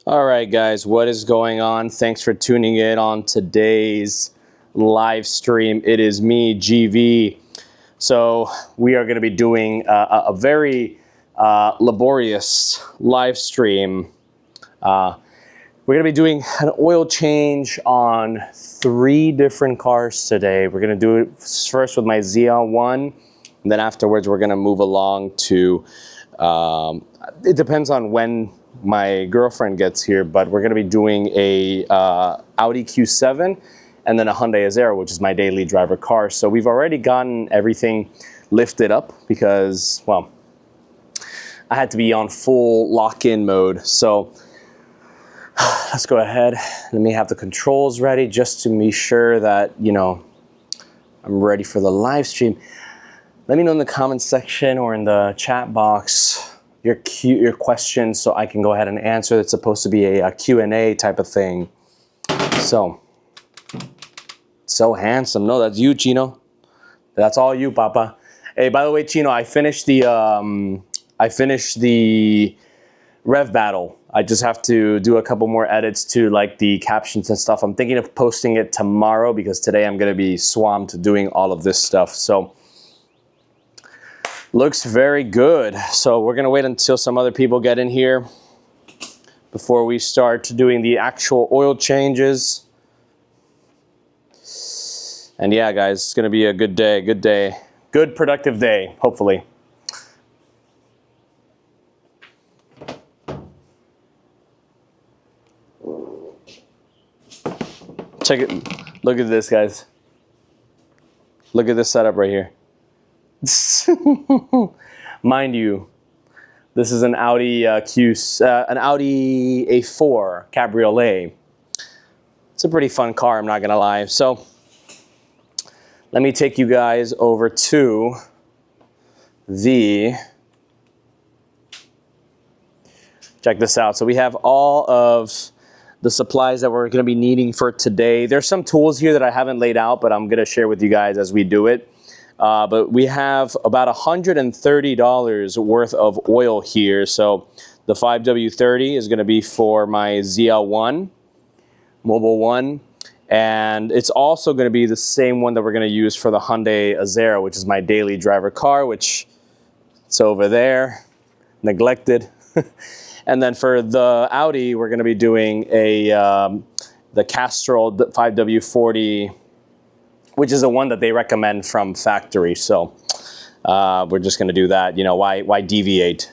All right, guys, what is going on? Thanks for tuning in on today's live stream. It is me, GV. So we are going to be doing a very laborious live stream. We're going to be doing an oil change on 3 different cars today. We're going to do it first with my ZL1, and then afterwards we're going to move along to, it depends on when my girlfriend gets here, but we're going to be doing a Audi Q7 and then a Hyundai Azera, which is my daily driver car. So we've already gotten everything lifted up because, well, I had to be on full lock-in mode. So let's go ahead. Let me have the controls ready just to be sure that, you know, I'm ready for the live stream. Let me know in the comment section or in the chat box your questions so I can go ahead and answer. It's supposed to be a Q&A type of thing. So handsome. No, that's you, Chino. That's all you, Papa. Hey, by the way, Chino, I finished the Rev Battle. I just have to do a couple more edits to like the captions and stuff. I'm thinking of posting it tomorrow because today I'm going to be swamped doing all of this stuff. So looks very good. So we're going to wait until some other people get in here before we start doing the actual oil changes. And yeah, guys, it's going to be a good day, good productive day, hopefully. Check it. Look at this, guys. Look at this setup right here. Mind you, this is an Audi an Audi A4 Cabriolet. It's a pretty fun car, I'm not gonna lie. So let me take you guys over to the, check this out. So we have all of the supplies that we're gonna be needing for today. There's some tools here that I haven't laid out, but I'm gonna share with you guys as we do it. But we have about $130 worth of oil here. So the 5W30 is gonna be for my ZL1, Mobile 1. And it's also gonna be the same one that we're gonna use for the Hyundai Azera, which is my daily driver car, which it's over there, neglected. And then for the Audi, we're gonna be doing the Castrol 5W40, which is the one that they recommend from factory. So we're just gonna do that. You know, why deviate?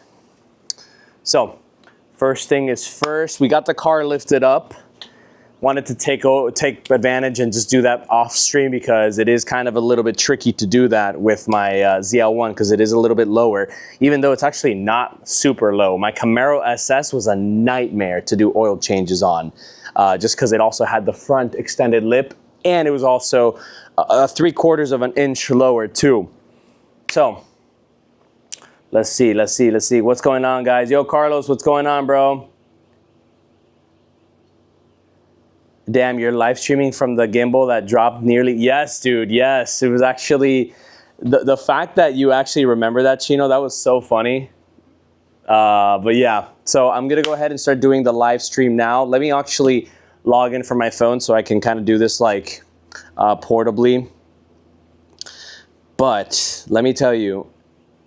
So first thing is first, we got the car lifted up. Wanted to take advantage and just do that off stream because it is kind of a little bit tricky to do that with my ZL1 because it is a little bit lower, even though it's actually not super low. My Camaro SS was a nightmare to do oil changes on just because it also had the front extended lip and it was also 3/4 of an inch lower too. So let's see. What's going on, guys? Yo, Carlos, what's going on, bro? Damn, you're live streaming from the gimbal that dropped nearly. Yes, dude. Yes, it was actually the fact that you actually remember that, Chino. That was so funny. But yeah, so I'm gonna go ahead and start doing the live stream now. Let me actually log in from my phone so I can kind of do this like portably. But let me tell you,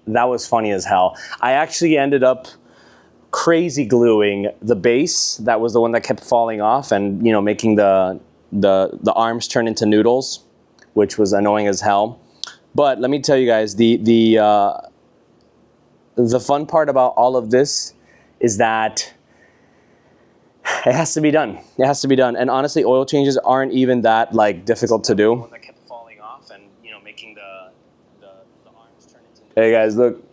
that was funny as hell. I actually ended up crazy gluing the base. That was the one that kept falling off and, you know, making the arms turn into noodles, which was annoying as hell. But let me tell you guys, the fun part about all of this is that it has to be done. It has to be done. And honestly, oil changes aren't even that like difficult to do. That kept falling off and, you know, making the arms turn into noodles. Hey guys, look.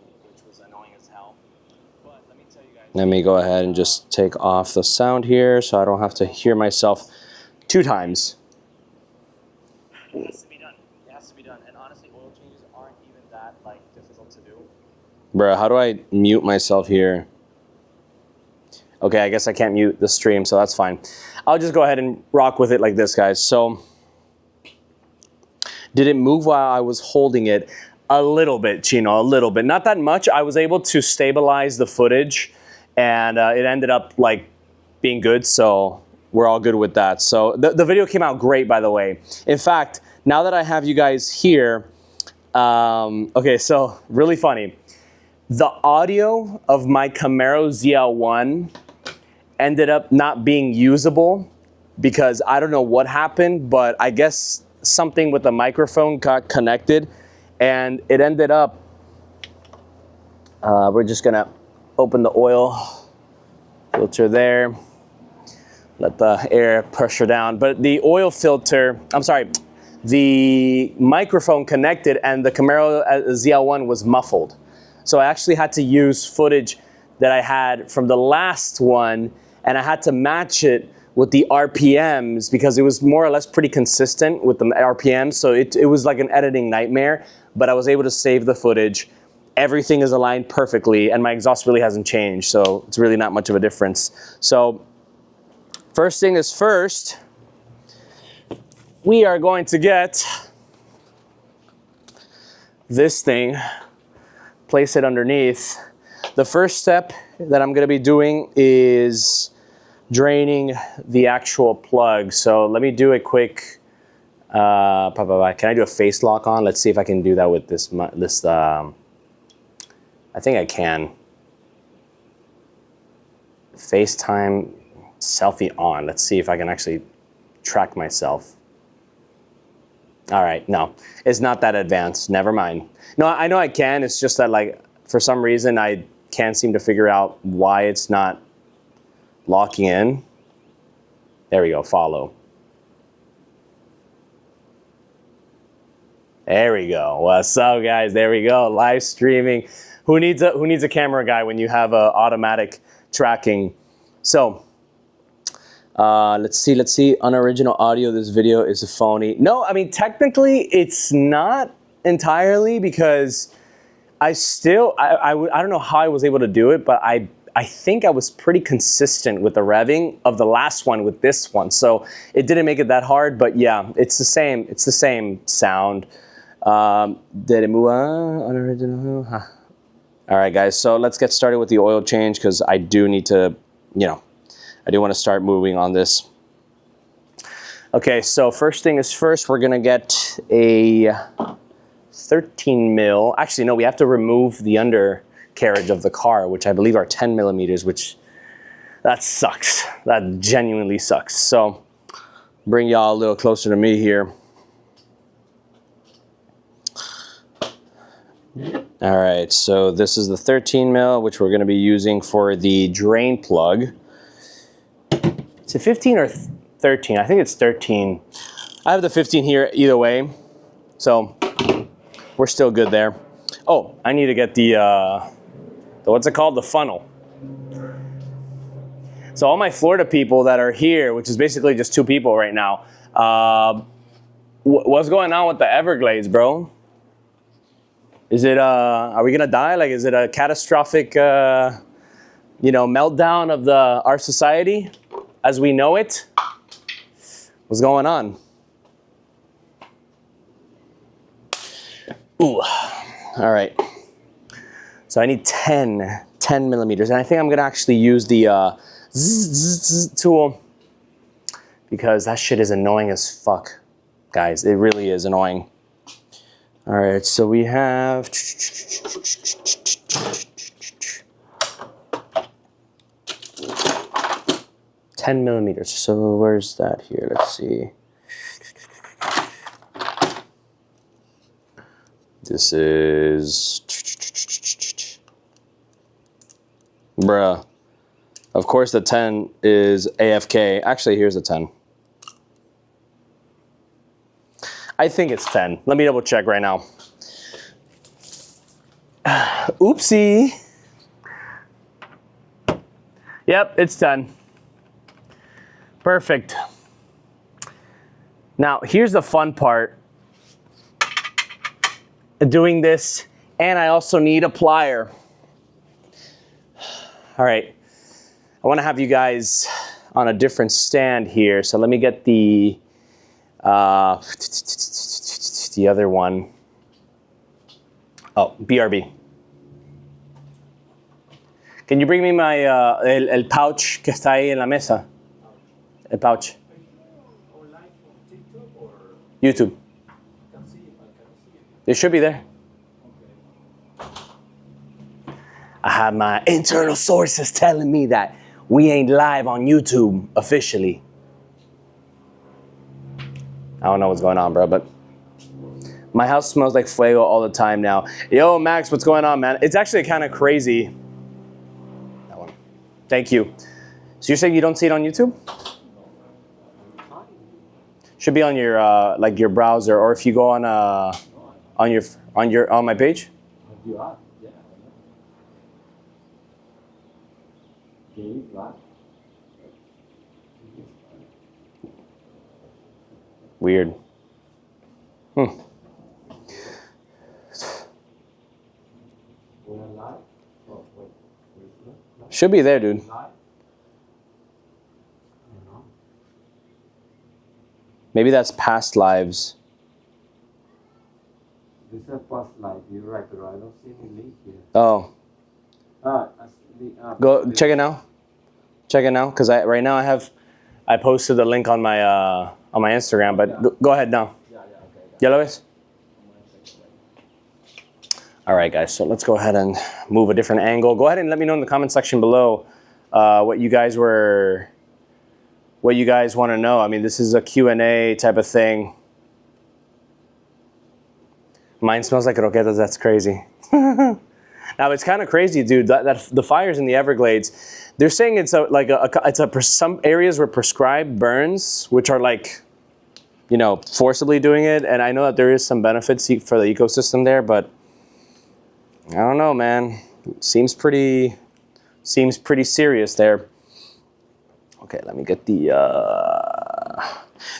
Let me go ahead and just take off the sound here so I don't have to hear myself 2 times. It has to be done. It has to be done. And honestly, oil changes aren't even that like difficult to do. Bruh, how do I mute myself here? Okay, I guess I can't mute the stream, so that's fine. I'll just go ahead and rock with it like this, guys. So, did it move while I was holding it? A little bit, Chino, a little bit. Not that much. I was able to stabilize the footage. And it ended up like being good, so we're all good with that. So the video came out great, by the way. In fact, now that I have you guys here, okay, so really funny. The audio of my Camaro ZL1 ended up not being usable because I don't know what happened, but I guess something with the microphone got connected and it ended up, we're just gonna open the oil filter there, let the air pressure down. But the oil filter, I'm sorry, the microphone connected and the Camaro ZL1 was muffled. So I actually had to use footage that I had from the last one, and I had to match it with the RPMs because it was more or less pretty consistent with the RPMs. So it was like an editing nightmare, but I was able to save the footage. Everything is aligned perfectly, and my exhaust really hasn't changed, so it's really not much of a difference. So first thing is first, we are going to get this thing, place it underneath. The first step that I'm gonna be doing is draining the actual plug. So let me do a quick, can I do a face lock on? Let's see if I can do that with this, I think I can. FaceTime selfie on. Let's see if I can actually track myself. All right, no, it's not that advanced, never mind. No, I know I can, it's just that like, for some reason I can't seem to figure out why it's not locking in. There we go, follow. There we go, what's up guys, there we go, live streaming. Who needs a camera guy when you have automatic tracking? So, let's see, unoriginal audio, this video is a phony. No, I mean, technically it's not entirely because I don't know how I was able to do it, but I think I was pretty consistent with the revving of the last one with this one. So it didn't make it that hard, but yeah, it's the same sound. Did it move on? Unoriginal, huh. All right, guys, so let's get started with the oil change because I do need to, I do want to start moving on this. Okay, so first thing is first, we're gonna get a 13 mil. Actually, no, we have to remove the undercarriage of the car, which I believe are 10 millimeters, which that sucks. That genuinely sucks. So bring y'all a little closer to me here. All right, so this is the 13 mil, which we're gonna be using for the drain plug. Is it 15 or 13? I think it's 13. I have the 15 here either way, so we're still good there. Oh, I need to get the what's it called? The funnel. So all my Florida people that are here, which is basically just 2 people right now, what's going on with the Everglades, bro? Is it, are we gonna die? Like, is it a catastrophic, meltdown of our society as we know it? What's going on? Ooh, all right. So I need 10 millimeters. And I think I'm gonna actually use the zzz tool because that shit is annoying as fuck. Guys, it really is annoying. All right, so we have 10 millimeters. So where's that here? Let's see. This is, bruh. Of course the 10 is AFK. Actually, here's a 10. I think it's 10. Let me double check right now. Oopsie. Yep, it's 10. Perfect. Now, here's the fun part. Doing this, and I also need a plier. All right. I want to have you guys on a different stand here. So let me get the other one. Oh, BRB. Can you bring me my el pouch que está ahí en la mesa? El pouch. YouTube. It should be there. I have my internal sources telling me that we ain't live on YouTube officially. I don't know what's going on, bro, but my house smells like fuego all the time now. Yo, Max, what's going on, man? It's actually kind of crazy. That one. Thank you. So you're saying you don't see it on YouTube? Should be on your like your browser, or if you go on my page. Weird. Should be there, dude. Maybe that's past lives. This is past live. You're right, but I don't see any link here. Oh. Go check it now. Check it now, because right now I posted the link on my Instagram, but go ahead now. ¿Ya lo ves? All right, guys. So let's go ahead and move a different angle. Go ahead and let me know in the comment section below what you guys want to know. I mean, this is a Q&A type of thing. Mine smells like croquetas. That's crazy. Now it's kind of crazy, dude. That the fires in the Everglades. They're saying it's some areas where prescribed burns, which are like, you know, forcibly doing it. And I know that there is some benefits for the ecosystem there, but I don't know, man. Seems pretty serious there. Okay, let me get the.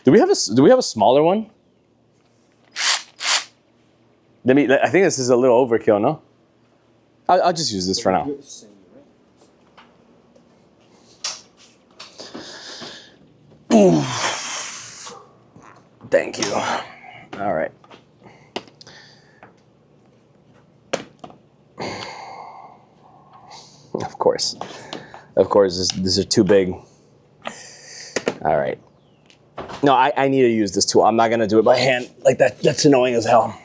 Do we have a smaller one? I think this is a little overkill, no? I'll just use this for now. Thank you. All right. Of course, this is too big. All right. No, I need to use this tool. I'm not gonna do it by hand like that. That's annoying as hell.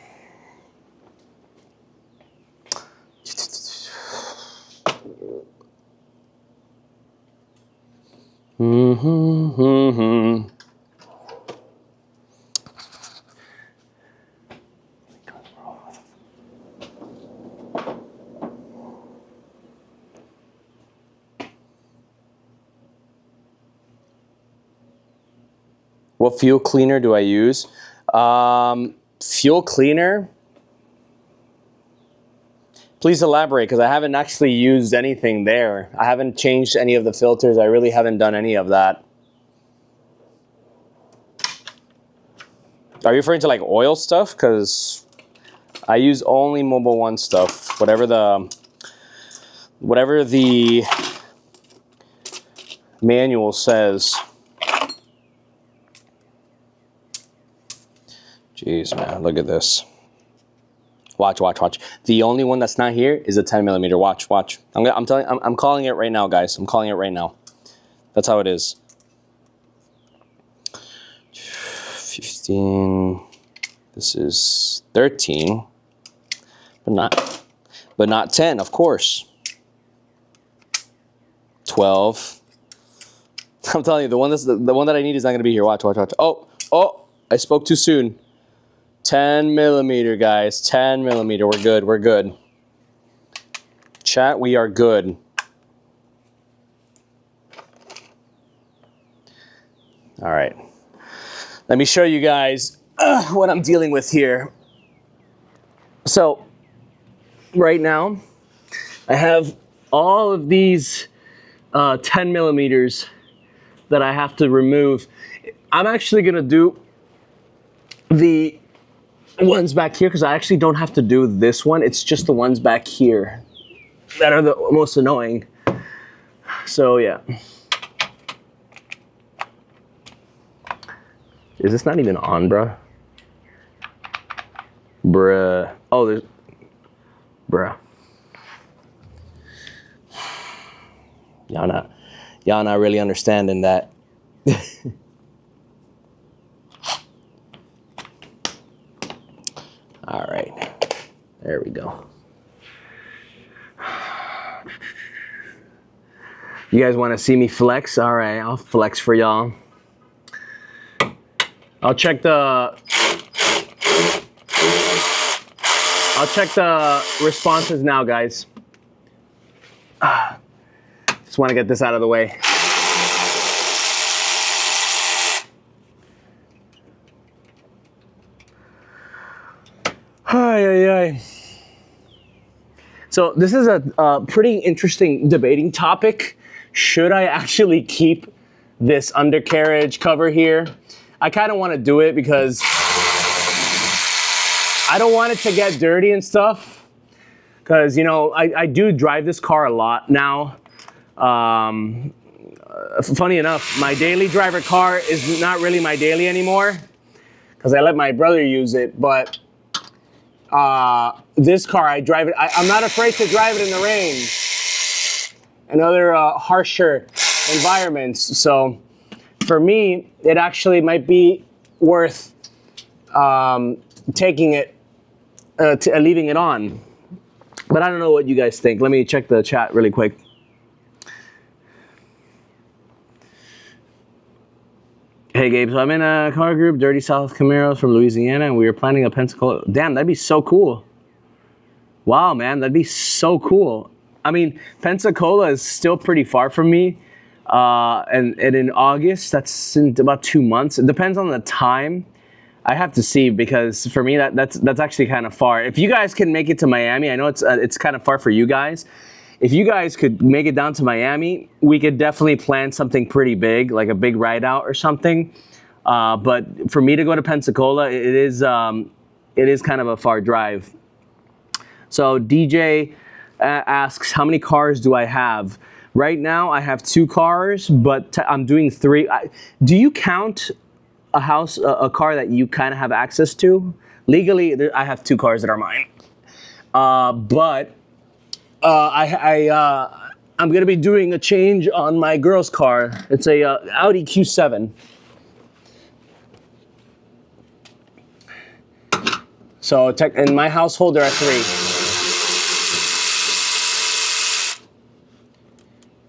What fuel cleaner do I use? Fuel cleaner? Please elaborate, because I haven't actually used anything there. I haven't changed any of the filters. I really haven't done any of that. Are you referring to like oil stuff? Because I use only Mobile One stuff. Whatever the manual says. Jeez, man, look at this. Watch. The only one that's not here is a 10 millimeter. Watch. I'm calling it right now, guys. I'm calling it right now. That's how it is. 15. This is 13. But not 10, of course. 12. I'm telling you, the one that I need is not gonna be here. Watch. Oh, I spoke too soon. 10 millimeter, guys. 10 millimeter. We're good. Chat, we are good. All right. Let me show you guys what I'm dealing with here. So, right now, I have all of these 10 millimeters that I have to remove. I'm actually gonna do the ones back here, because I actually don't have to do this one. It's just the ones back here that are the most annoying. So yeah. Is this not even on, bruh? Bruh. Oh, there's... Bruh. Y'all not really understanding that. All right, there we go. You guys want to see me flex? All right, I'll flex for y'all. I'll check the responses now, guys. Just want to get this out of the way. So this is a pretty interesting debating topic. Should I actually keep this undercarriage cover here? I kind of want to do it because I don't want it to get dirty and stuff. Because, you know, I do drive this car a lot now. Funny enough, my daily driver car is not really my daily anymore because I let my brother use it. But this car, I drive it. I'm not afraid to drive it in the rain and other harsher environments. So for me, it actually might be worth taking it, leaving it on. But I don't know what you guys think. Let me check the chat really quick. Hey Gabe, so I'm in a car group, Dirty South Camaros from Louisiana, and we were planning a Pensacola. Damn, that'd be so cool. Wow, man, that'd be so cool. I mean, Pensacola is still pretty far from me. And in August, that's in about 2 months. It depends on the time. I have to see, because for me, that's actually kind of far. If you guys can make it to Miami, I know it's kind of far for you guys. If you guys could make it down to Miami, we could definitely plan something pretty big, like a big ride out or something. But for me to go to Pensacola, it is kind of a far drive. So DJ asks, how many cars do I have? Right now, I have 2 cars, but I'm doing 3. Do you count a car that you kind of have access to? Legally, I have 2 cars that are mine. But I'm gonna be doing a change on my girl's car. It's a Audi Q7. So in my household, there are 3.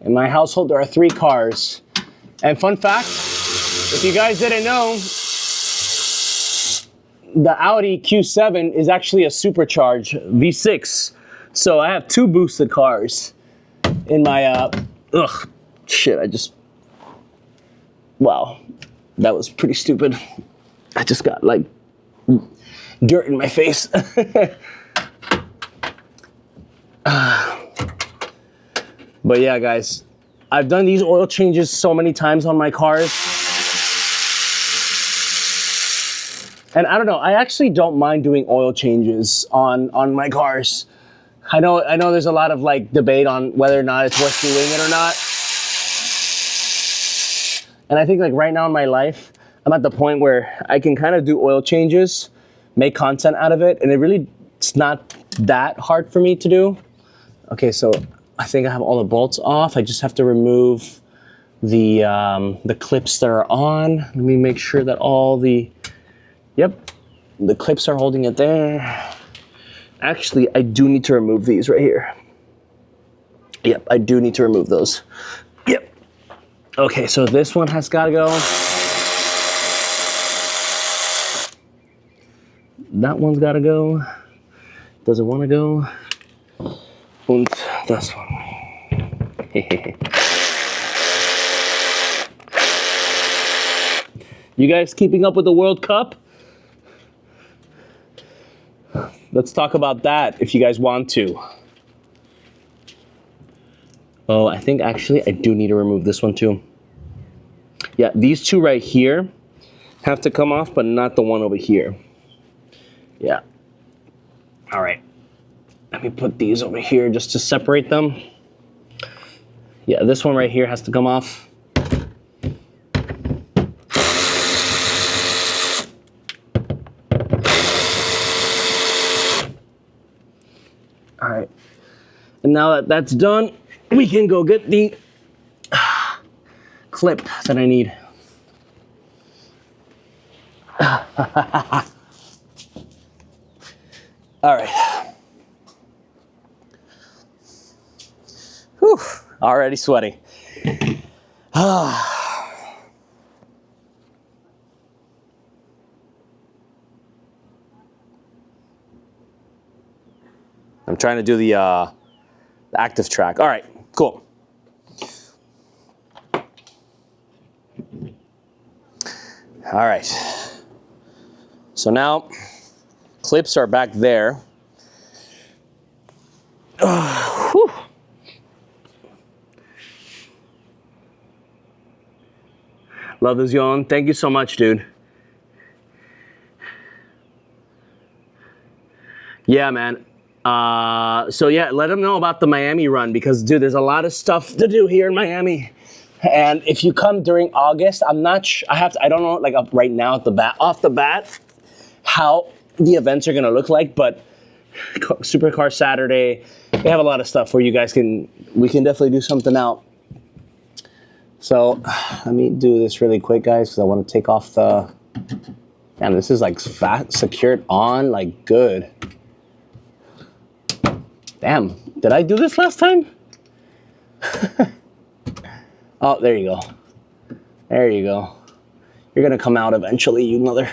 In my household, there are 3 cars. And fun fact, if you guys didn't know, the Audi Q7 is actually a supercharged V6. So I have 2 boosted cars in my, wow, that was pretty stupid. I just got like dirt in my face. But yeah, guys, I've done these oil changes so many times on my cars. And I don't know, I actually don't mind doing oil changes on my cars. I know there's a lot of like debate on whether or not it's worth doing it or not. And I think like right now in my life, I'm at the point where I can kind of do oil changes, make content out of it, and it's not that hard for me to do. Okay, so I think I have all the bolts off. I just have to remove the clips that are on. Let me make sure that yep, the clips are holding it there. Actually, I do need to remove these right here. Yep, I do need to remove those. Yep. Okay, so this one has got to go. That one's got to go. Does it want to go? Und das one. You guys keeping up with the World Cup? Let's talk about that if you guys want to. Oh, I think actually I do need to remove this one too. Yeah, these 2 right here have to come off, but not the one over here. Yeah. All right. Let me put these over here just to separate them. Yeah, this one right here has to come off. All right, and now that that's done, we can go get the clip that I need. All right. Whew, already sweating. I'm trying to do the active track. All right, cool. All right. So now clips are back there. Whew. Love this, Yon. Thank you so much, dude. Yeah, man. So yeah, let them know about the Miami run because, dude, there's a lot of stuff to do here in Miami. And if you come during August, I'm not sure. I don't know, like right now off the bat, how the events are gonna look like. But Supercar Saturday, they have a lot of stuff where you guys we can definitely do something out. So let me do this really quick, guys, because I want to take off the. Damn, this is like secured on, like good. Damn, did I do this last time? Oh, there you go. There you go. You're gonna come out eventually, you mother.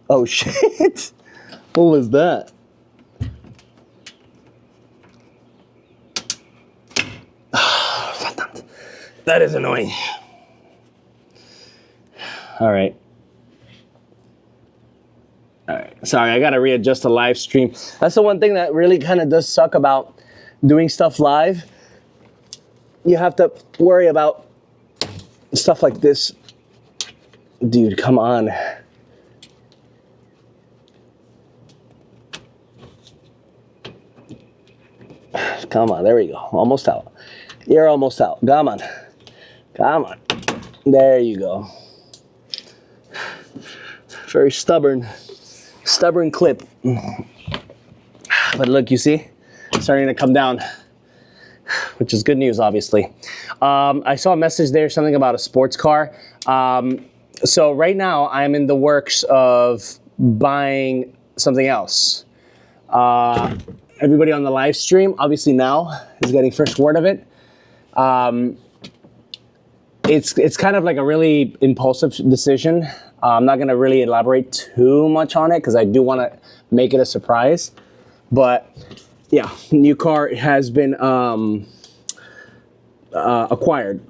Oh shit! What was that? That is annoying. All right. All right. Sorry, I gotta readjust the live stream. That's the one thing that really kind of does suck about doing stuff live. You have to worry about stuff like this. Dude, come on. Come on, there we go. Almost out. You're almost out. Come on. Come on. There you go. Very stubborn clip. But look, you see? It's starting to come down, which is good news, obviously. I saw a message there, something about a sports car. So right now, I'm in the works of buying something else. Everybody on the live stream, obviously now, is getting first word of it. It's kind of like a really impulsive decision. I'm not going to really elaborate too much on it because I do want to make it a surprise. But yeah, new car has been acquired.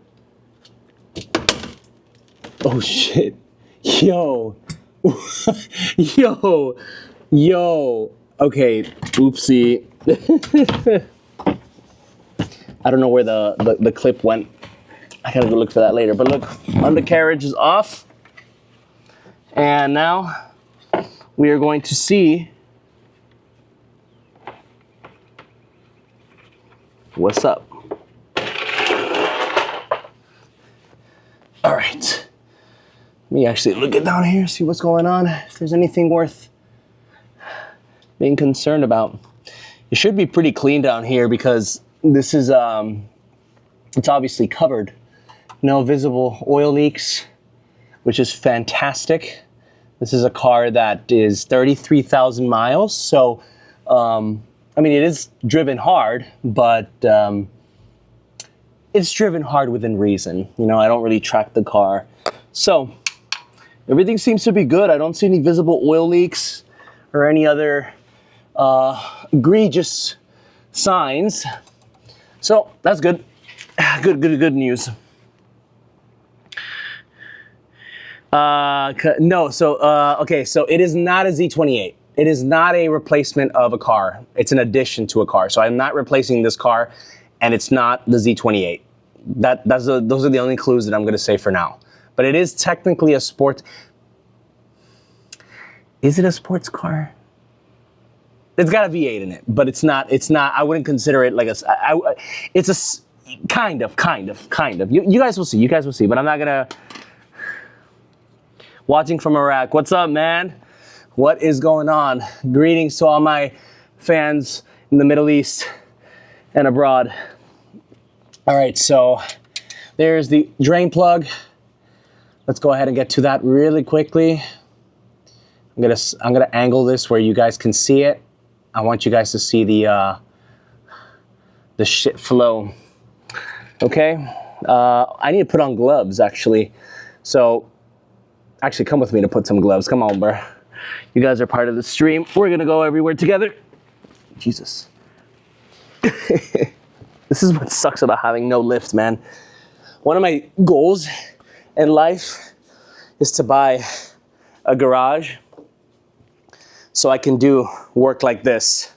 Oh shit. Yo. Yo. Okay, oopsie. I don't know where the clip went. I gotta go look for that later. But look, undercarriage is off. And now we are going to see what's up. All right. Let me actually look it down here, see what's going on. If there's anything worth being concerned about. It should be pretty clean down here because this is, it's obviously covered. No visible oil leaks, which is fantastic. This is a car that is 33,000 miles. So, I mean, it is driven hard, but it's driven hard within reason. You know, I don't really track the car. So, everything seems to be good. I don't see any visible oil leaks or any other egregious signs. So, that's good. Good news. No, so, okay, so it is not a Z28. It is not a replacement of a car. It's an addition to a car. So I'm not replacing this car, and it's not the Z28. Those are the only clues that I'm going to say for now. But it is technically a sport. Is it a sports car? It's got a V8 in it, but it's not, I wouldn't consider it like it's a, kind of. You guys will see, but I'm not going to. Watching from Iraq. What's up, man? What is going on? Greetings to all my fans in the Middle East and abroad. All right, so There's the drain plug. Let's go ahead and get to that really quickly. I'm gonna angle this where you guys can see it. I want you guys to see the shit flow. Okay, I need to put on gloves actually. So, actually come with me to put some gloves. Come on, bro. You guys are part of the stream. We're gonna go everywhere together. Jesus. This is what sucks about having no lift, man. One of my goals in life is to buy a garage so I can do work like this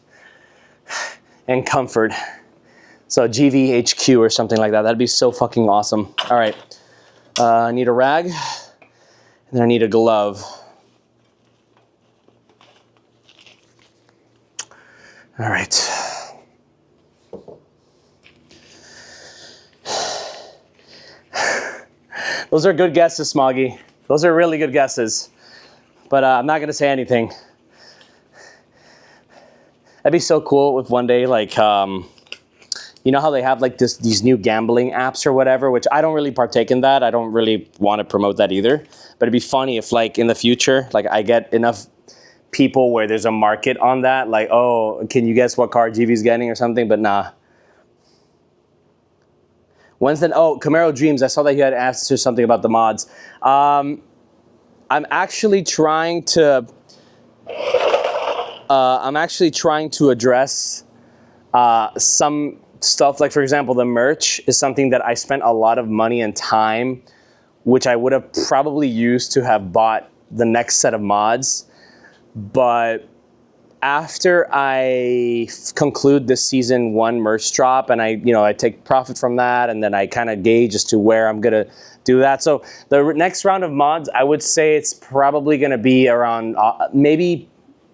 in comfort. So GVHQ or something like that. That'd be so fucking awesome. All right, I need a rag and then I need a glove. All right. Those are good guesses, Smoggy. Those are really good guesses. But I'm not gonna say anything. That'd be so cool if one day, like, you know how they have like these new gambling apps or whatever, which I don't really partake in that. I don't really want to promote that either. But it'd be funny if like in the future, like I get enough people where there's a market on that. Like, oh, can you guess what car GV's getting or something? But nah. When's then? Oh, Camaro Dreams. I saw that you had asked us something about the mods. I'm actually trying to. Address some stuff. Like for example, the merch is something that I spent a lot of money and time, which I would have probably used to have bought the next set of mods. But after I conclude this season 1 merch drop and I take profit from that, and then I kind of gauge as to where I'm gonna do that. So the next round of mods, I would say it's probably gonna be around maybe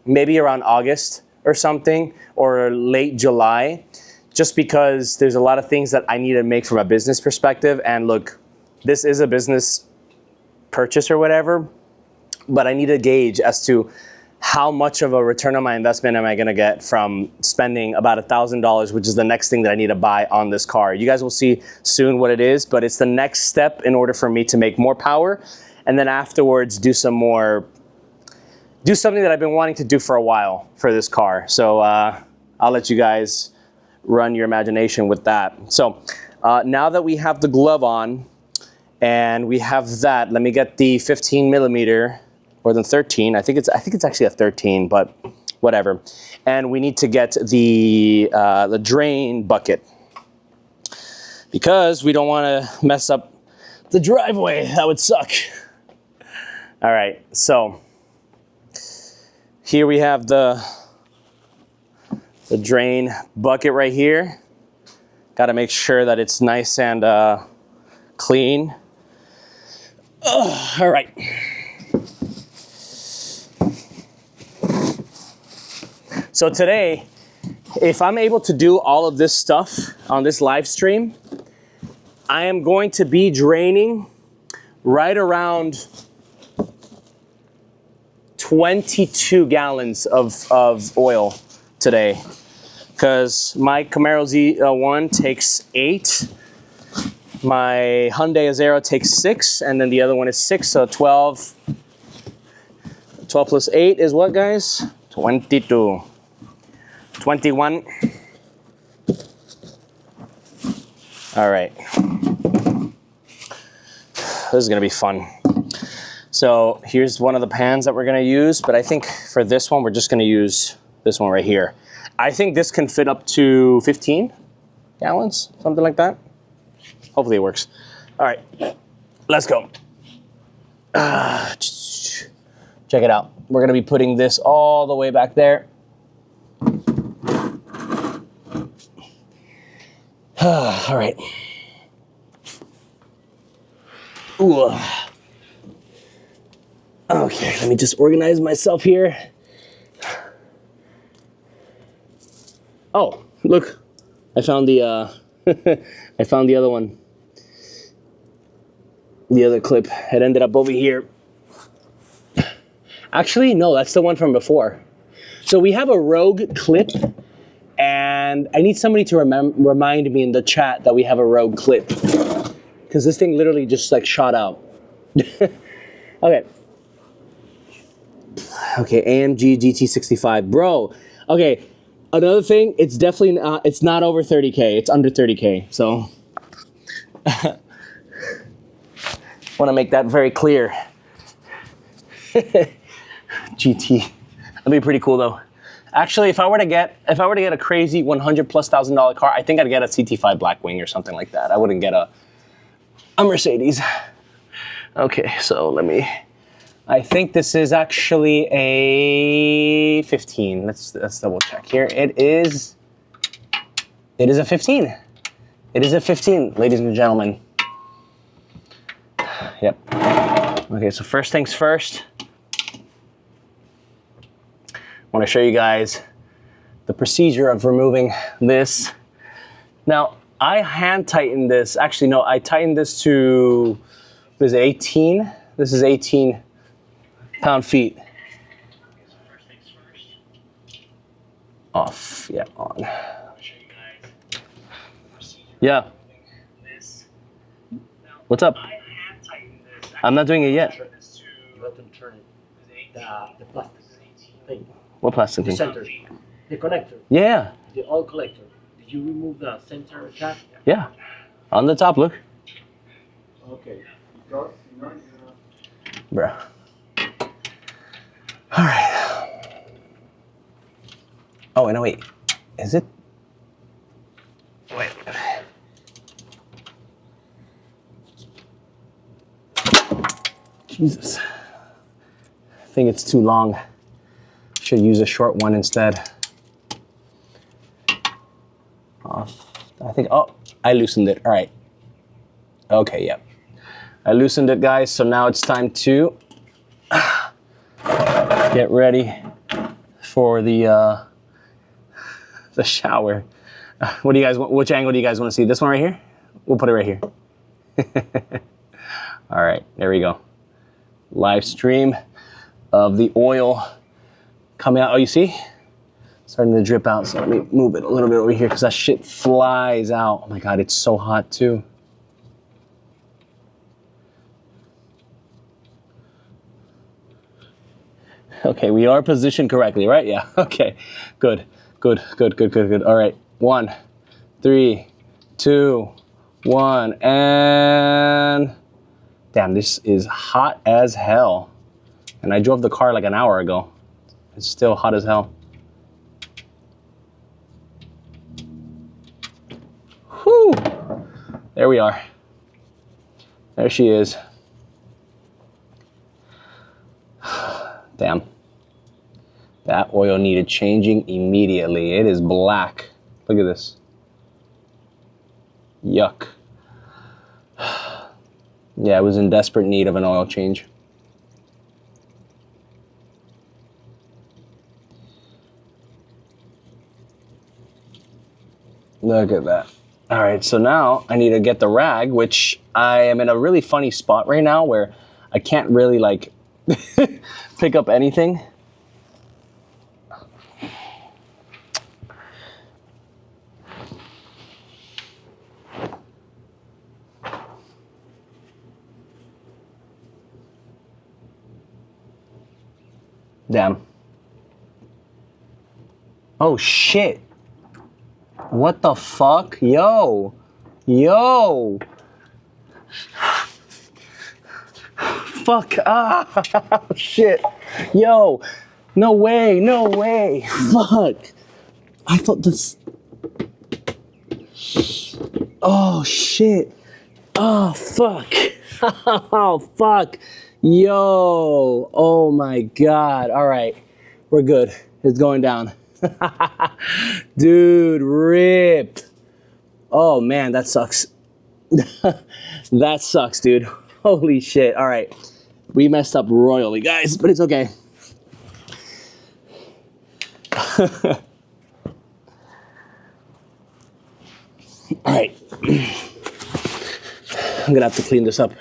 around August or something, or late July, just because there's a lot of things that I need to make from a business perspective. And look, this is a business purchase or whatever, but I need to gauge as to how much of a return on my investment am I gonna get from spending about $1,000, which is the next thing that I need to buy on this car. You guys will see soon what it is, but it's the next step in order for me to make more power, and then afterwards do something that I've been wanting to do for a while for this car. So I'll let you guys run your imagination with that. So now that we have the glove on and we have that, let me get the 15 millimeter. Or than 13. I think it's actually a 13, but whatever. And we need to get the drain bucket because we don't want to mess up the driveway. That would suck. All right, so here we have the drain bucket right here. Got to make sure that it's nice and clean. All right. So today, if I'm able to do all of this stuff on this live stream, I am going to be draining right around 22 gallons of oil today, because my Camaro Z1 takes 8, my Hyundai Azera takes 6, and then the other one is 6, so 12 plus 8 is what, guys? 22. 21. All right. This is gonna be fun. So here's one of the pans that we're gonna use, but I think for this one, we're just gonna use this one right here. I think this can fit up to 15 gallons, something like that. Hopefully it works. All right, let's go. Check it out. We're gonna be putting this all the way back there. All right. Ooh. Okay, let me just organize myself here. Oh, look, I found the I found the other one. The other clip. It ended up over here. Actually, no, that's the one from before. So we have a rogue clip, and I need somebody to remind me in the chat that we have a rogue clip, because because this thing literally just like shot out. Okay. Okay, AMG GT65, bro. Okay, another thing, it's definitely not, it's not over 30K, it's under 30K, so. Want to make that very clear. GT, that'd be pretty cool though. Actually, if I were to get a crazy $100,000+ car, I think I'd get a CT5 Blackwing or something like that. I wouldn't get a Mercedes. Okay, so I think this is actually a 15. Let's double check here. It is a 15. It is a 15, ladies and gentlemen. Yep. Okay, so first things first. I want to show you guys the procedure of removing this. Now, I hand tightened this. Actually, no, I tightened this to, what is it, 18? This is 18 pound-feet. Off, yeah, on. Yeah. What's up? I'm not doing it yet. You have to turn it. The plastic thing. What plastic The thing? center. The connector. Yeah. The oil collector. Did you remove the center cap? Yeah. On the top, look. Okay. Bruh. All right. Oh, no, wait. Is it? Wait. Jesus. I think it's too long. Should use a short one instead. I think, oh, I loosened it. All right. Okay, yep. I loosened it, guys. So now it's time to get ready for the shower. What do you guys want? Which angle do you guys want to see? This one right here? We'll put it right here. All right, there we go. Live stream of the oil coming out. Oh, you see? Starting to drip out. So let me move it a little bit over here because that shit flies out. Oh my God, it's so hot too. Okay, we are positioned correctly, right? Yeah, okay. Good. All right, 1, 3, 2, 1, and damn, this is hot as hell. And I drove the car like an hour ago. It's still hot as hell. Whew. There we are. There she is. Damn. That oil needed changing immediately. It is black. Look at this. Yuck. Yeah, I was in desperate need of an oil change. Look at that. All right, so now I need to get the rag, which I am in a really funny spot right now where I can't really like pick up anything. Damn. Oh shit. What the fuck? Yo. Yo. Fuck. Ah. Shit. Yo. No way. No way. Fuck. I thought this. Oh shit. Oh fuck. Oh fuck. Yo. Oh my God. All right. We're good. It's going down. Dude, rip. Oh man, that sucks. That sucks, dude. Holy shit. All right. We messed up royally, guys, but it's okay. All right. I'm gonna have to clean this up.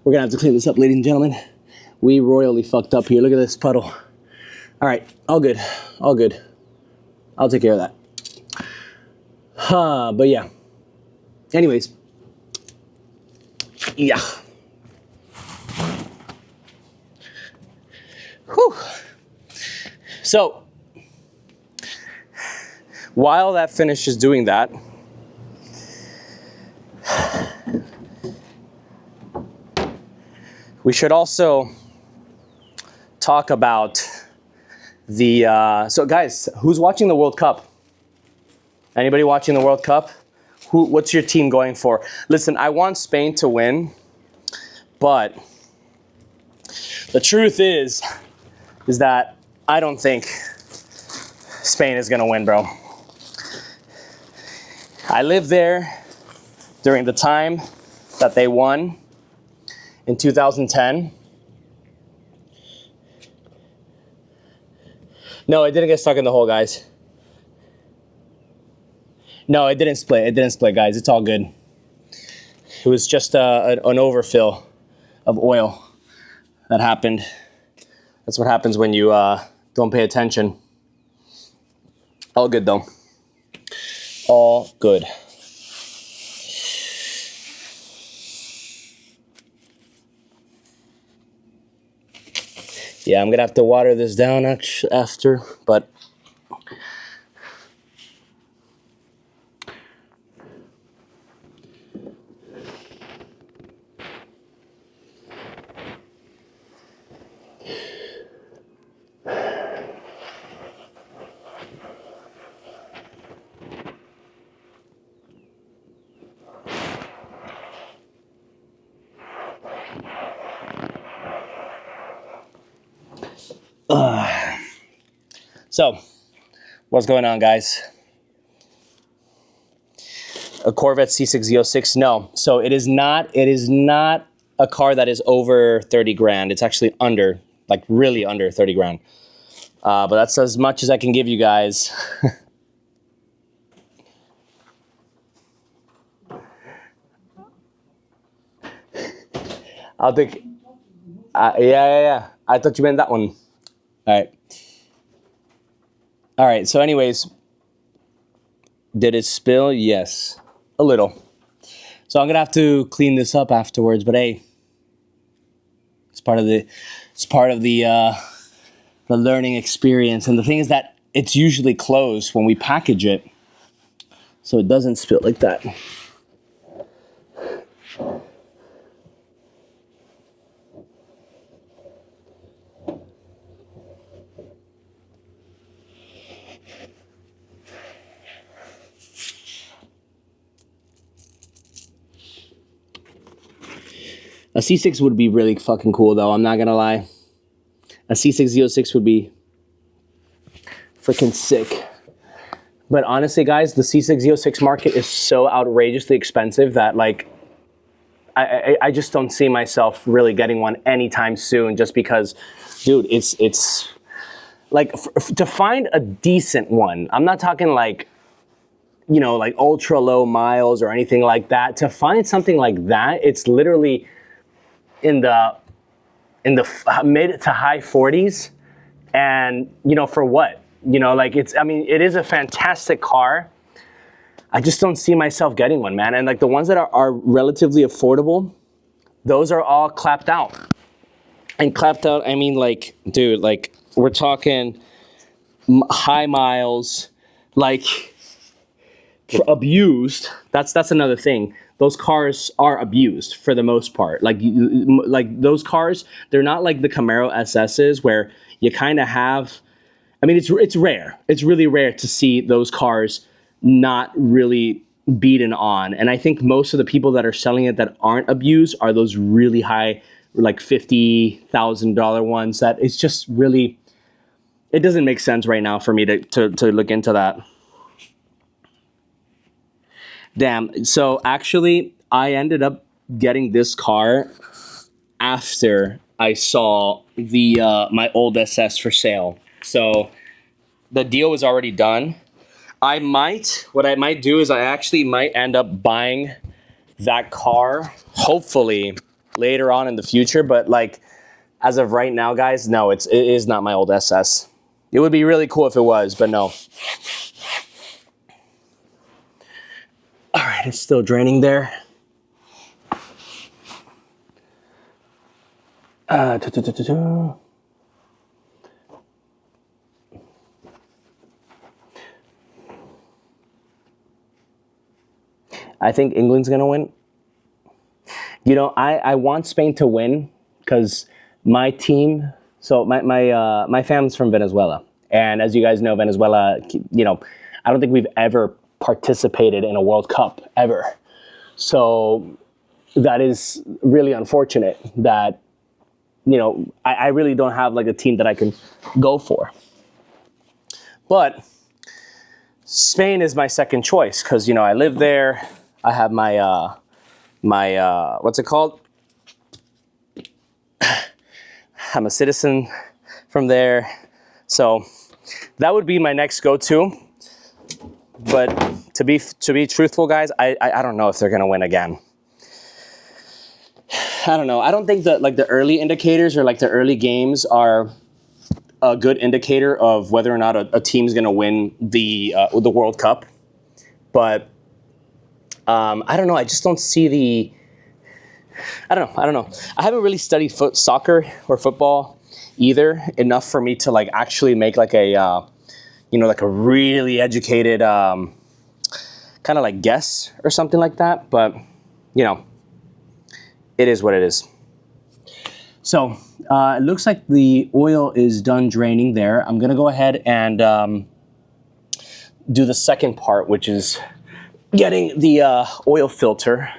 We're gonna have to clean this up, ladies and gentlemen. We royally fucked up here. Look at this puddle. All right, all good, all good. I'll take care of that. But yeah. Anyways, Yeah. Whew. So, while that finishes doing that, we should also talk about the, so guys, who's watching the World Cup? Anybody watching the World Cup? What's your team going for? Listen, I want Spain to win, but the truth is that I don't think Spain is gonna win, bro. I lived there during the time that they won in 2010. No, it didn't get stuck in the hole, guys. No, it didn't split. It didn't split, guys. It's all good. It was just an overfill of oil that happened. That's what happens when you don't pay attention. All good, though. All good. Yeah, I'm going to have to water this down after, but... So, what's going on, guys? A Corvette C6Z06? No. So it is not a car that is over 30 grand. It's actually under, like really under 30 grand. But that's as much as I can give you guys. I'll think, yeah. I thought you meant that one. All right, so anyways, did it spill? Yes, a little. So I'm gonna have to clean this up afterwards, but hey, it's part of the learning experience. And the thing is that it's usually closed when we package it, so it doesn't spill like that. A C6 would be really fucking cool, though. I'm not gonna lie. A C6Z06 would be freaking sick. But honestly, guys, the C6Z06 market is so outrageously expensive that, like, I just don't see myself really getting one anytime soon. Just because, dude, it's like to find a decent one. I'm not talking like, you know, like ultra low miles or anything like that. To find something like that, it's literally in the mid to high 40s, and you know, for what? You know, like I mean, it is a fantastic car. I just don't see myself getting one, man. And like the ones that are relatively affordable, those are all clapped out. And clapped out, I mean, like, dude, like we're talking high miles, like abused. That's another thing. Those cars are abused for the most part. Like those cars, they're not like the Camaro SS's where you kind of have, I mean, it's rare. It's really rare to see those cars not really beaten on. And I think most of the people that are selling it that aren't abused are those really high, like $50,000 ones that it's just really, it doesn't make sense right now for me to look into that. Damn. So actually, I ended up getting this car after I saw the my old SS for sale. So the deal was already done. What I might do is I actually might end up buying that car, hopefully later on in the future. But like, as of right now, guys, no, it is not my old SS. It would be really cool if it was, but no. All right, it's still draining there. I think England's gonna win. You know, I want Spain to win because my team. So my family's from Venezuela, and as you guys know, Venezuela. You know, I don't think we've ever participated in a World Cup ever. So that is really unfortunate that, you know, I really don't have like a team that I can go for. But Spain is my second choice because, you know, I live there. I have my, what's it called? I'm a citizen from there. So that would be my next go-to. But to be truthful, guys, I don't know if they're going to win again. I don't know. I don't think that like the early indicators or like the early games are a good indicator of whether or not a team's going to win the World Cup. But I don't know. I just don't see the. I don't know. I haven't really studied soccer or football either enough for me to like actually make like a you know, like a really educated kind of like guess or something like that. But you know, it is what it is. So it looks like the oil is done draining there. I'm gonna go ahead and do the second part, which is getting the oil filter,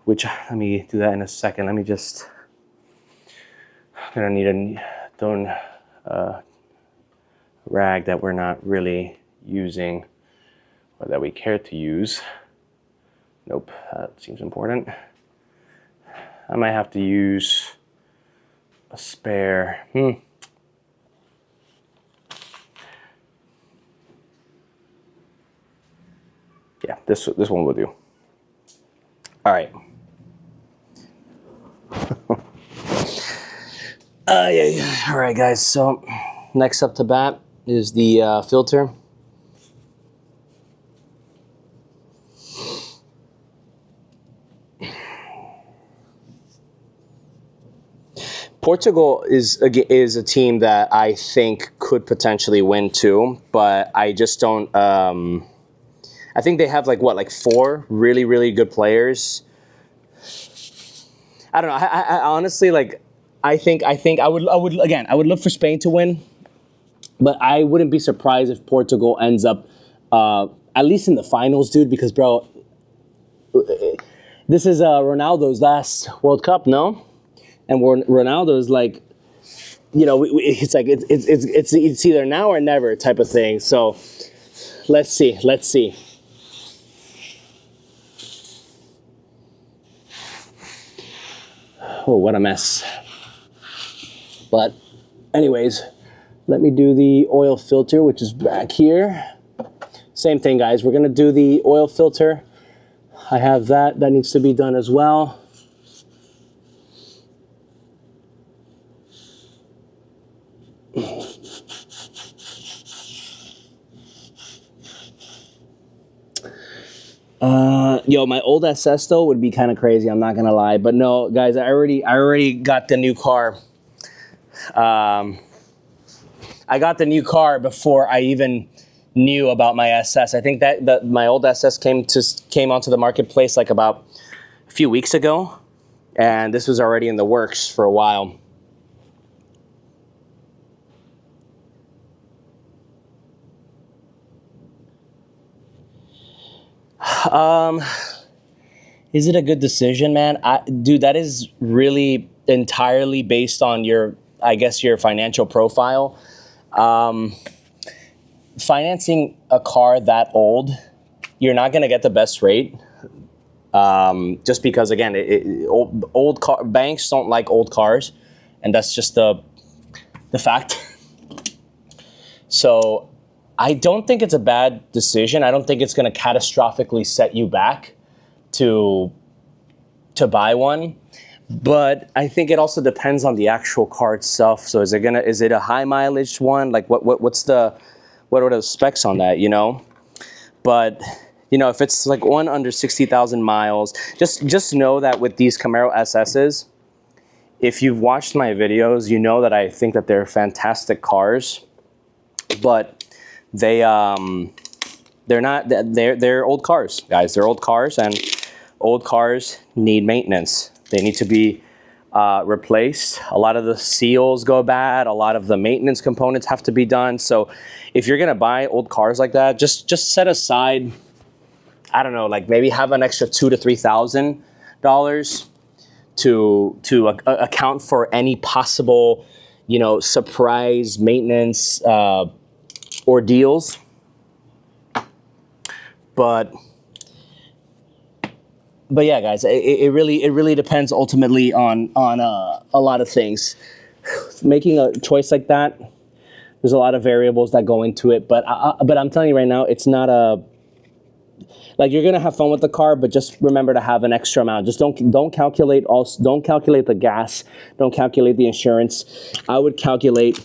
which let me do that in a second. Let me just, I'm gonna need a rag that we're not really using or that we care to use. Nope, that seems important. I might have to use a spare. Yeah, this one will do. All right. Yeah. All right, guys. So next up to bat is the filter. Portugal is a team that I think could potentially win too, but I just don't. I think they have like 4 really, really good players. I don't know. I honestly like. I think I would look for Spain to win, but I wouldn't be surprised if Portugal ends up at least in the finals, dude. Because bro, this is Ronaldo's last World Cup, no? And Ronaldo's like, you know, it's like it's either now or never type of thing. So let's see. Oh, what a mess. But anyways, let me do the oil filter, which is back here. Same thing, guys. We're gonna do the oil filter. I have that needs to be done as well. Yo, my old SS though would be kind of crazy. I'm not gonna lie, but no, guys, I already got the new car. I got the new car before I even knew about my SS. I think that my old SS came onto the marketplace like about a few weeks ago, and this was already in the works for a while. Is it a good decision, man? Dude, that is really entirely based on your financial profile. Financing a car that old, you're not going to get the best rate. Just because, again, old car banks don't like old cars, and that's just the fact. So I don't think it's a bad decision. I don't think it's going to catastrophically set you back to buy one, but I think it also depends on the actual car itself. So is it a high mileage one? Like what are the specs on that, you know? But you know, if it's like one under 60,000 miles, just know that with these Camaro SS's, if you've watched my videos, you know that I think that they're fantastic cars, but they're not, they're old cars, guys. They're old cars, and old cars need maintenance. They need to be replaced. A lot of the seals go bad. A lot of the maintenance components have to be done. So if you're gonna buy old cars like that, just set aside, I don't know, like maybe have an extra $2,000 to $3,000 to account for any possible, you know, surprise maintenance ordeals. But yeah, guys, it really depends ultimately on a lot of things. Making a choice like that, there's a lot of variables that go into it. But I'm telling you right now, it's not a, like, you're gonna have fun with the car, but just remember to have an extra amount. Just don't calculate don't calculate the gas, don't calculate the insurance. I would calculate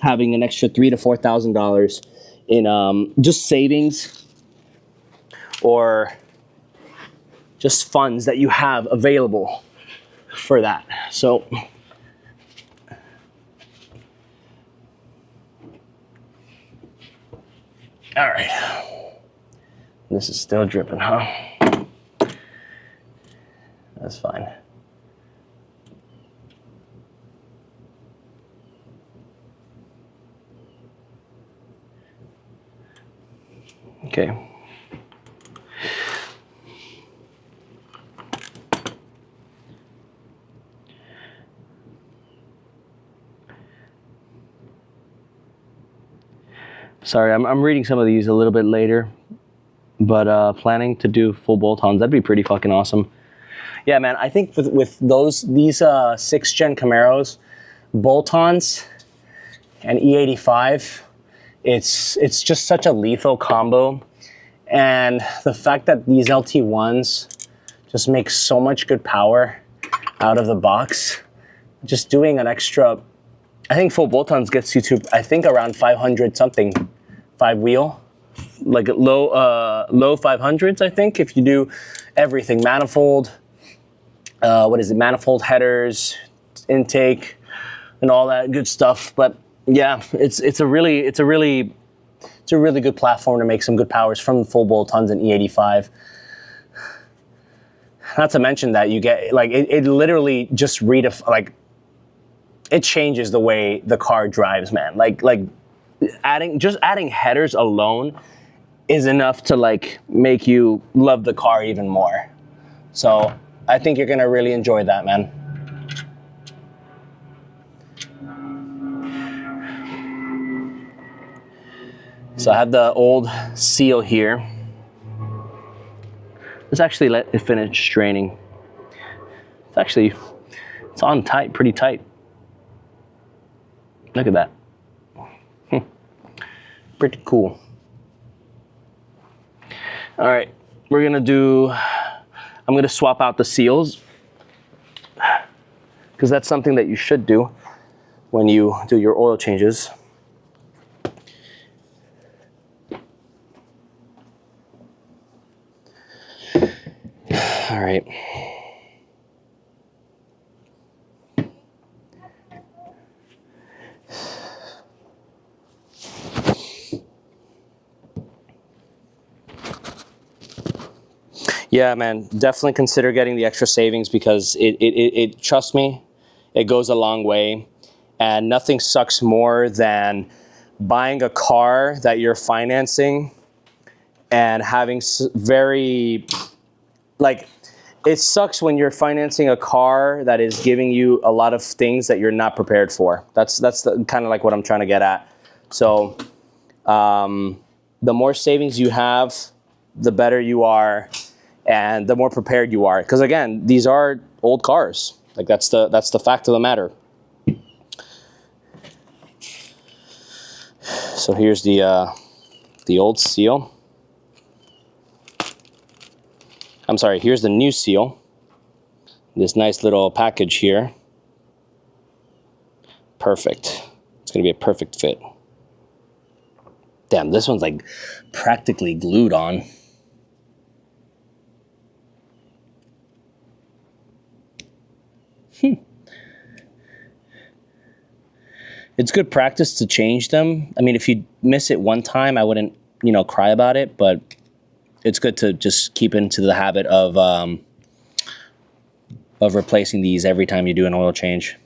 having an extra $3,000 to $4,000 in just savings, or just funds that you have available for that. So all right. This is still dripping, huh? That's fine. Okay. Sorry, I'm reading some of these a little bit later, but planning to do full bolt-ons, that'd be pretty fucking awesome. Yeah, man, I think with these 6th gen Camaros, bolt-ons and E85, it's just such a lethal combo. And the fact that these LT1s just make so much good power out of the box, just doing an extra, I think full bolt-ons gets you to, I think, around 500 something, 5-wheel, like low 500s, I think, if you do everything, manifold, manifold, headers, intake, and all that good stuff. But yeah, it's a really good platform to make some good powers from full bolt-ons and E85. Not to mention that you get, like, it literally just it changes the way the car drives, man. Like adding headers alone is enough to, like, make you love the car even more. So I think you're gonna really enjoy that, man. So I have the old seal here. Let's actually let it finish straining. It's on tight, pretty tight. Look at that. Pretty cool. All right, I'm gonna swap out the seals, because that's something that you should do when you do your oil changes. All right. Yeah, man, definitely consider getting the extra savings, because it trust me, it goes a long way. And nothing sucks more than buying a car that you're financing and having it sucks when you're financing a car that is giving you a lot of things that you're not prepared for. That's kind of like what I'm trying to get at. So the more savings you have, the better you are, and the more prepared you are. Because again, these are old cars. Like, that's the fact of the matter. So here's the old seal. I'm sorry, here's the new seal. This nice little package here. Perfect. It's gonna be a perfect fit. Damn, this one's like practically glued on. It's good practice to change them. I mean, if you miss it one time, I wouldn't, you know, cry about it, but it's good to just keep into the habit of replacing these every time you do an oil change.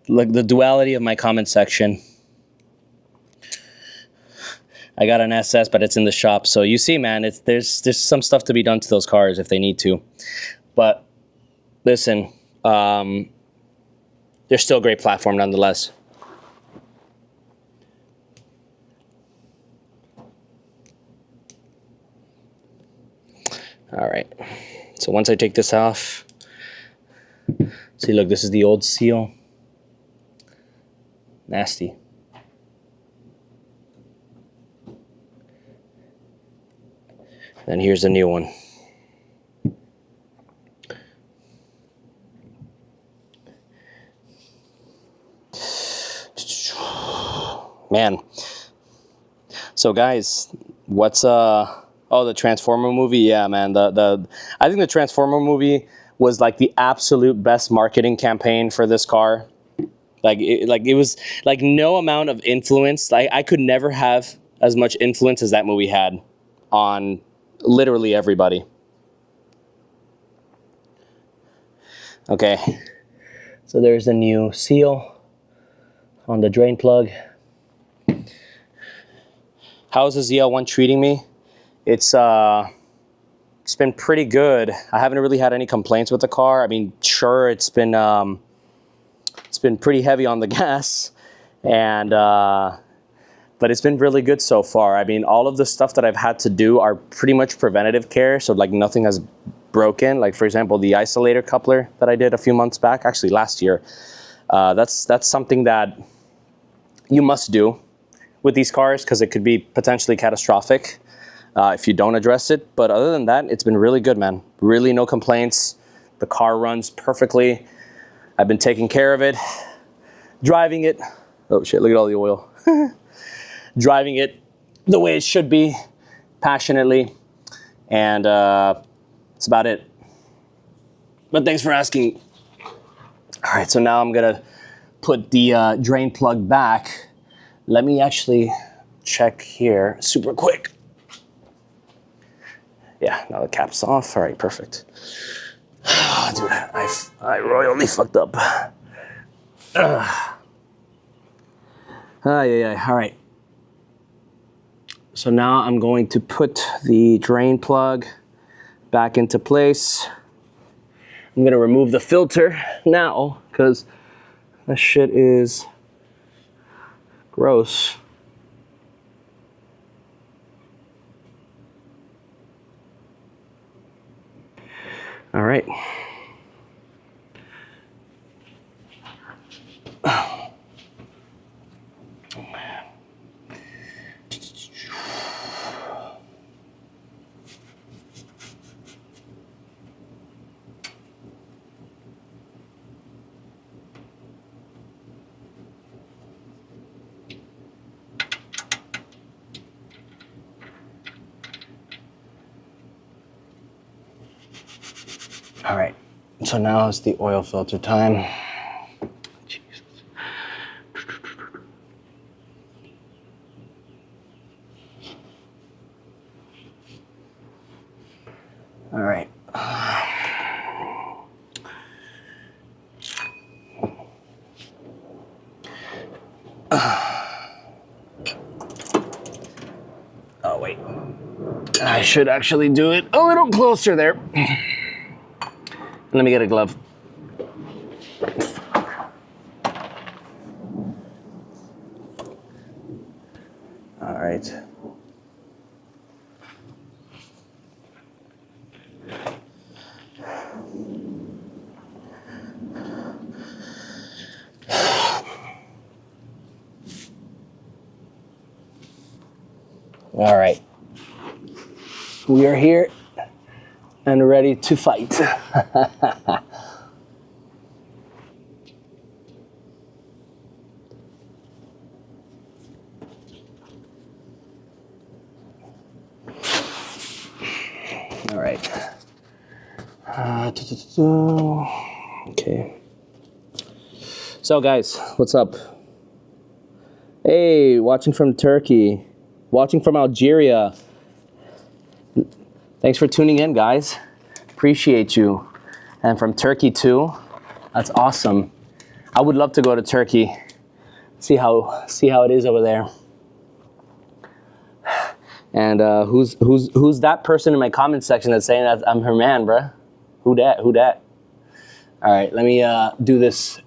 Look, the duality of my comment section. I got an SS, but it's in the shop. So you see, man, there's some stuff to be done to those cars if they need to. But listen, they're still a great platform nonetheless. All right. So once I take this off, see, look, this is the old seal. Nasty. Then here's the new one. Man. So guys, what's oh, the Transformer movie? Yeah, man. I think the Transformer movie was like the absolute best marketing campaign for this car. It was like no amount of influence. Like I could never have as much influence as that movie had on literally everybody. Okay, so there's a new seal on the drain plug. How's the ZL1 treating me? It's been pretty good. I haven't really had any complaints with the car. I mean, sure, it's been pretty heavy on the gas, and but it's been really good so far. I mean, all of the stuff that I've had to do are pretty much preventative care, so like nothing has broken. Like for example, the isolator coupler that I did a few months back, actually last year, that's something that you must do with these cars because it could be potentially catastrophic if you don't address it. But other than that, it's been really good, man. Really no complaints. The car runs perfectly. I've been taking care of it, driving it. Oh shit, look at all the oil. Driving it the way it should be, passionately, and that's about it. But thanks for asking. All right, so now I'm gonna put the drain plug back. Let me actually check here super quick. Yeah, now the cap's off. All right, perfect. Dude, I royally fucked up. Yeah. All right. So now I'm going to put the drain plug back into place. I'm gonna remove the filter now because that shit is gross. All right. All right, so now it's the oil filter time. Jesus. All right. Oh, wait. I should actually do it a little closer there. Let me get a glove. All right. All right. We are here and ready to fight. All right. Okay. So guys, what's up? Hey, watching from Turkey, watching from Algeria. Thanks for tuning in, guys. Appreciate you. And from Turkey too. That's awesome. I would love to go to Turkey. See how it is over there. And who's that person in my comment section that's saying that I'm her man, bruh? Who dat? Who dat? All right, let me do this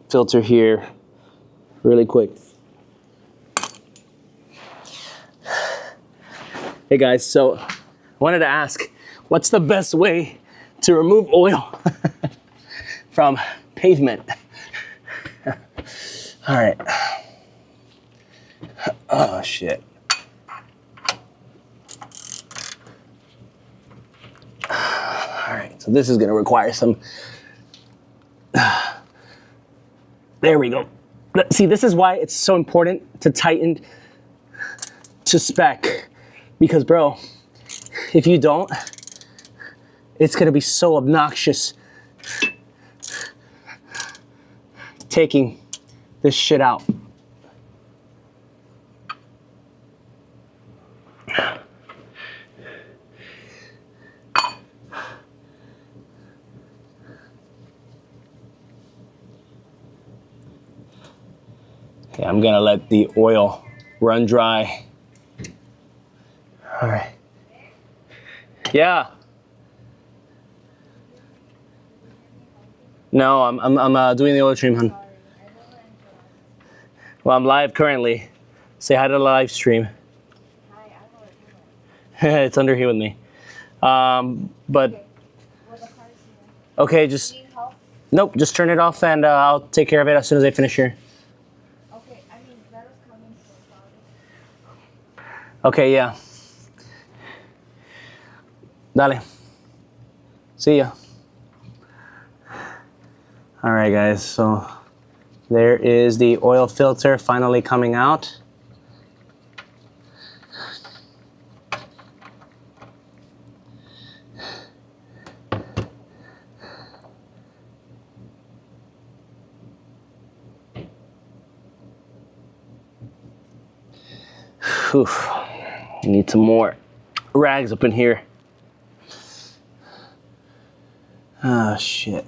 filter here really quick. Hey guys, so I wanted to ask, what's the best way to remove oil from pavement? All right. Oh shit. All right, so this is gonna require some, there we go. See, this is why it's so important to tighten to spec, because bro, if you don't, it's gonna be so obnoxious taking this shit out. Okay, I'm gonna let the oil run dry. All right. Yeah. No, I'm doing the oil stream, hon. Well, I'm live currently. Say hi to the live stream. Hi, it's under here with me. But okay, just nope. Just turn it off, and I'll take care of it as soon as I finish here. Okay, I mean that was coming so sorry. Okay, yeah. Dale. See ya. All right, guys. So there is the oil filter finally coming out. Whew. Need some more rags up in here. Oh, shit.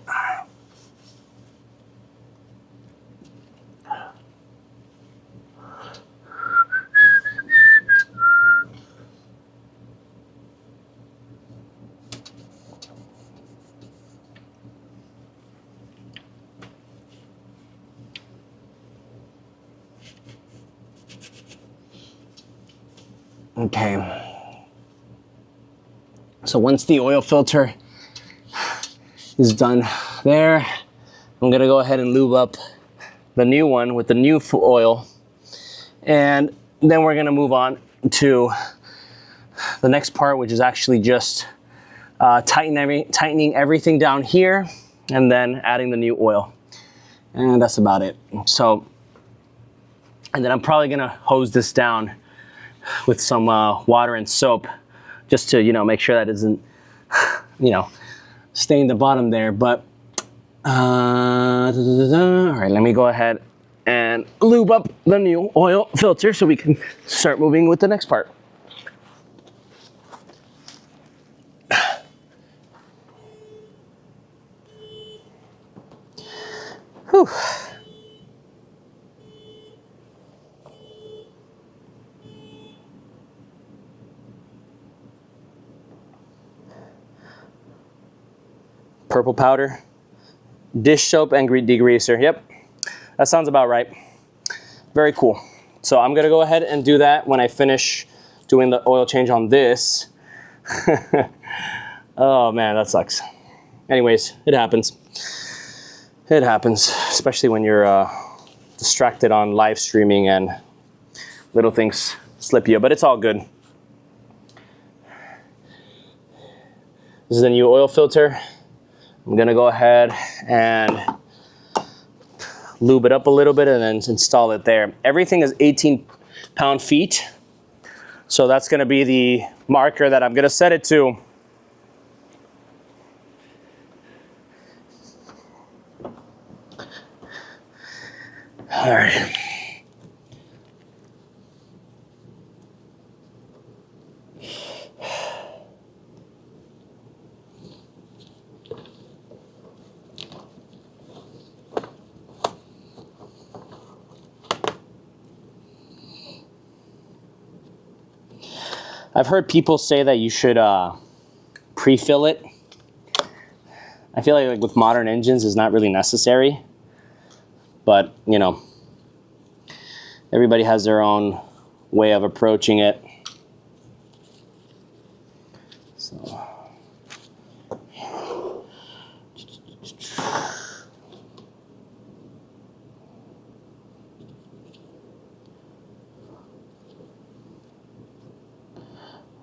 Okay. So once the oil filter is done there, I'm gonna go ahead and lube up the new one with the new oil, and then we're gonna move on to the next part, which is actually just tightening everything down here, and then adding the new oil, and that's about it. So, and then I'm probably gonna hose this down with some water and soap, just to make sure that it doesn't stain the bottom there. But all right, let me go ahead and lube up the new oil filter so we can start moving with the next part. Whew. Purple powder, dish soap, and degreaser. Yep, that sounds about right. Very cool. So I'm gonna go ahead and do that when I finish doing the oil change on this. Oh man, that sucks. Anyways, it happens. It happens, especially when you're distracted on live streaming and little things slip you, but it's all good. This is the new oil filter. I'm gonna go ahead and lube it up a little bit and then install it there. Everything is 18 pound-feet. So that's gonna be the marker that I'm gonna set it to. All right. I've heard people say that you should pre-fill it. I feel like with modern engines is not really necessary, but you know, everybody has their own way of approaching it. So.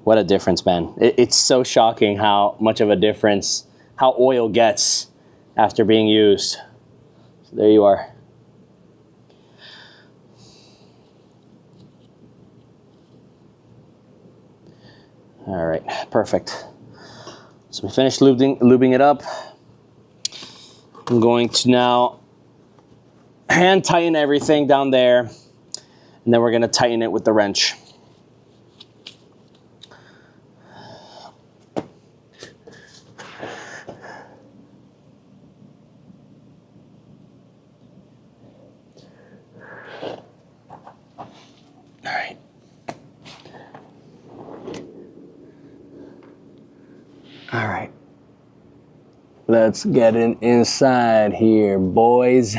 What a difference, man. It's so shocking how much of a difference, how oil gets after being used. So there you are. All right, perfect. So we finished lubing it up. I'm going to now hand tighten everything down there, and then we're gonna tighten it with the wrench. All right, let's get inside here, boys.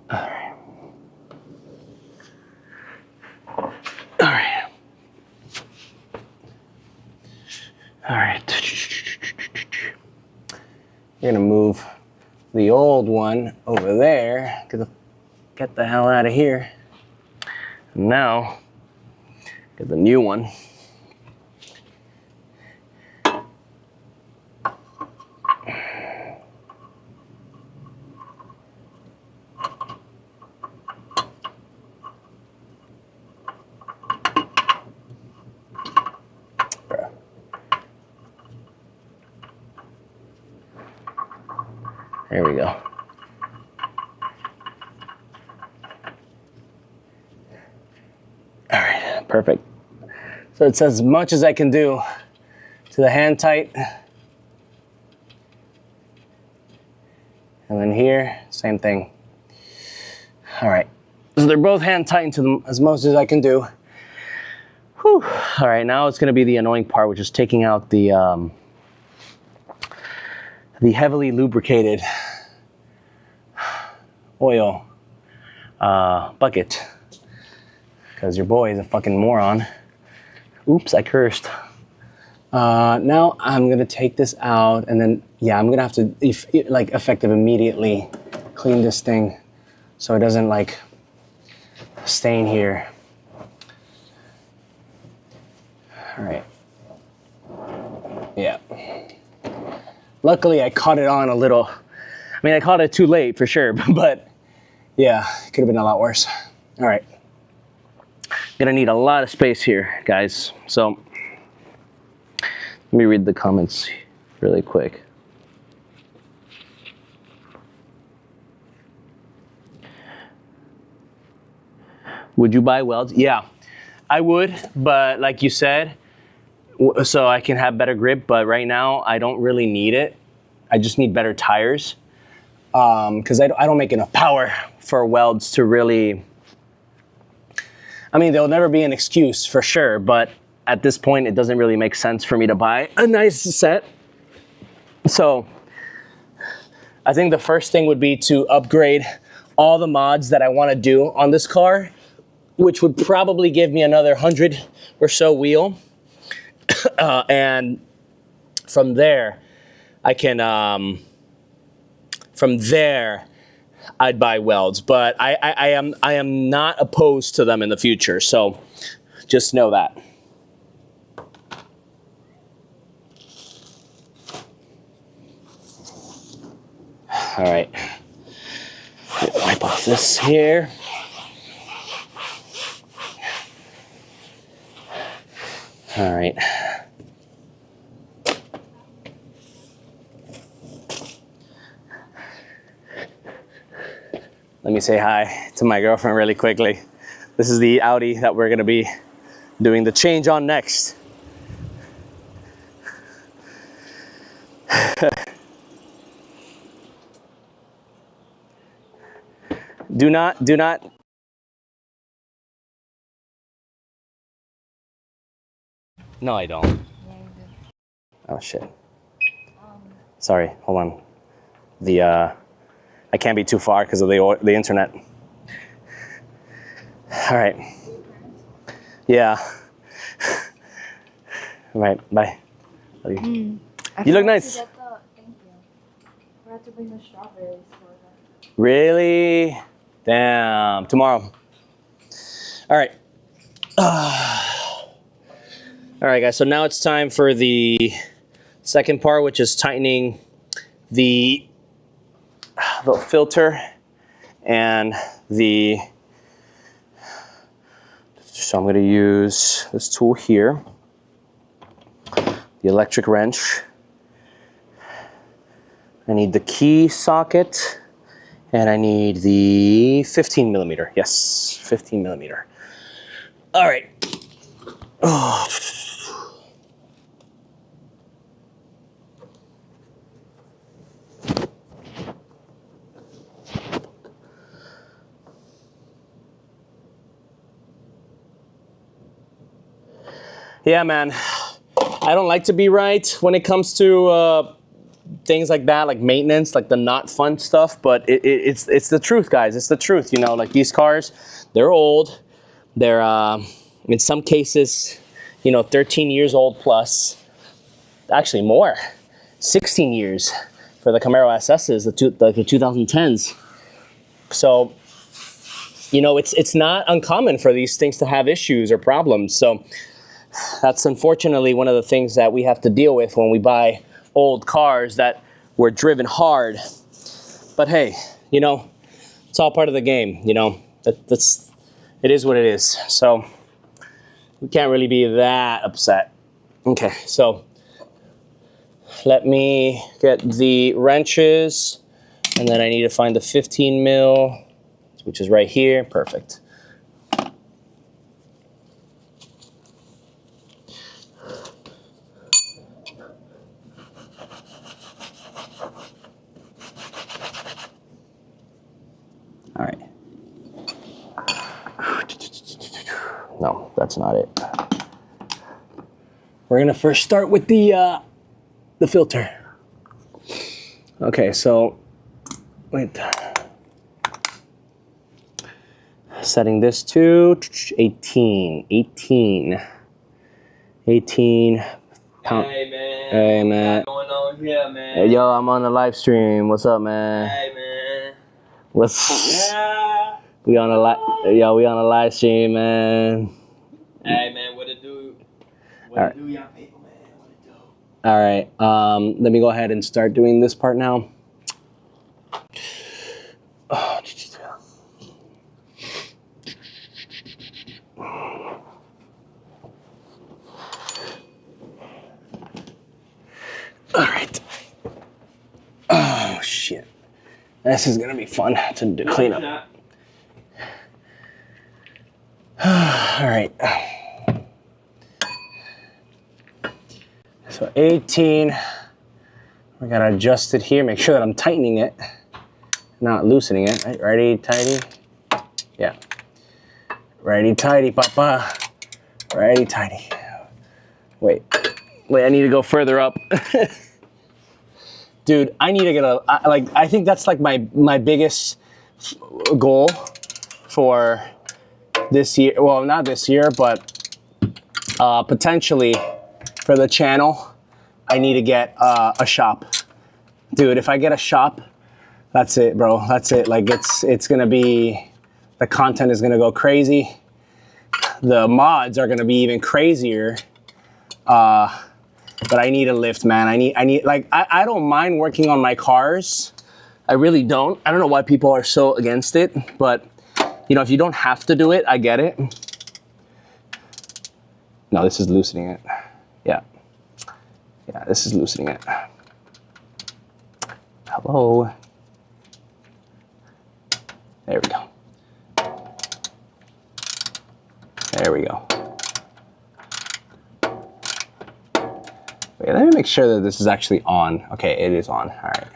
All right. All right. All right. We're gonna move the old one over there. Get the hell out of here. Now, get the new one. There we go. All right, perfect. So it's as much as I can do to the hand tight. And then here, same thing. All right, so they're both hand tightened to them as much as I can do. Whew. All right, now it's gonna be the annoying part, which is taking out the heavily lubricated oil bucket, because your boy is a fucking moron. Oops, I cursed. Now I'm gonna take this out, and then yeah, I'm gonna have to effective immediately clean this thing so it doesn't like stain here. All right. Yeah. Luckily, I caught it on a little. I mean, I caught it too late for sure, but yeah, it could have been a lot worse. All right. Gonna need a lot of space here, guys. So let me read the comments really quick. Would you buy welds? Yeah, I would, but like you said, so I can have better grip, but right now I don't really need it. I just need better tires, because I don't make enough power for welds to really, I mean, there'll never be an excuse for sure, but at this point it doesn't really make sense for me to buy a nice set. So I think the first thing would be to upgrade all the mods that I want to do on this car, which would probably give me another 100 or so wheel. And from there, I can, from there, I'd buy welds. But I am not opposed to them in the future. So just know that. All right. Wipe off this here. All right. Let me say hi to my girlfriend really quickly. This is the Audi that we're gonna be doing the change on next. Do not. No, I don't. Yeah, you do. Oh shit. Sorry, hold on. I can't be too far because of the internet. All right. Yeah. All right, bye. Love you. You look nice. Thank you. I forgot to bring the strawberries for them. Really? Damn. Tomorrow. All right. All right, guys. So now it's time for the second part, which is tightening the filter and the. So I'm going to use this tool here, the electric wrench. I need the key socket, and I need the 15 millimeter. Yes, 15 millimeter. All right. Oh. Yeah, man. I don't like to be right when it comes to things like that, like maintenance, like the not fun stuff. But it's the truth, guys. It's the truth. You know, like these cars, they're old. They're in some cases, you know, 13 years old plus. Actually, more, 16 years for the Camaro SSs, the 2010s. So, you know, it's not uncommon for these things to have issues or problems. So that's unfortunately one of the things that we have to deal with when we buy old cars that were driven hard. But hey, you know, it's all part of the game. You know, it is what it is. So we can't really be that upset. Okay, so let me get the wrenches, and then I need to find the 15 mil, which is right here. Perfect. All right. No, that's not it. We're gonna first start with the filter. Okay, so wait. Setting this to 18 pound. Hey man. Hey man. What's going on here, man? Hey, yo, I'm on the live stream. What's up, man? Hey man. What's Yeah. we on a live stream, man. Hey man, what it do? What Alright. it do, y'all people, man? What it do? All right. Let me go ahead and start doing this part now. Oh, all right. Oh shit. This is gonna be fun to do, clean up. All right. So 18. We gotta adjust it here. Make sure that I'm tightening it, not loosening it. Right? Righty tighty. Yeah. Righty tighty, papa. Righty tighty. Wait. I need to go further up. Dude, I need to get I think that's like my biggest goal for this year. Well, not this year, but potentially for the channel, I need to get a shop. Dude, if I get a shop, that's it, bro. That's it. Like it's gonna be, the content is gonna go crazy. The mods are gonna be even crazier. But I need a lift, man. I need like, I don't mind working on my cars. I really don't. I don't know why people are so against it, but you know, if you don't have to do it, I get it. No, this is loosening it. Yeah. Yeah, this is loosening it. Hello. There we go. There we go. Wait, let me make sure that this is actually on. Okay, it is on. All right.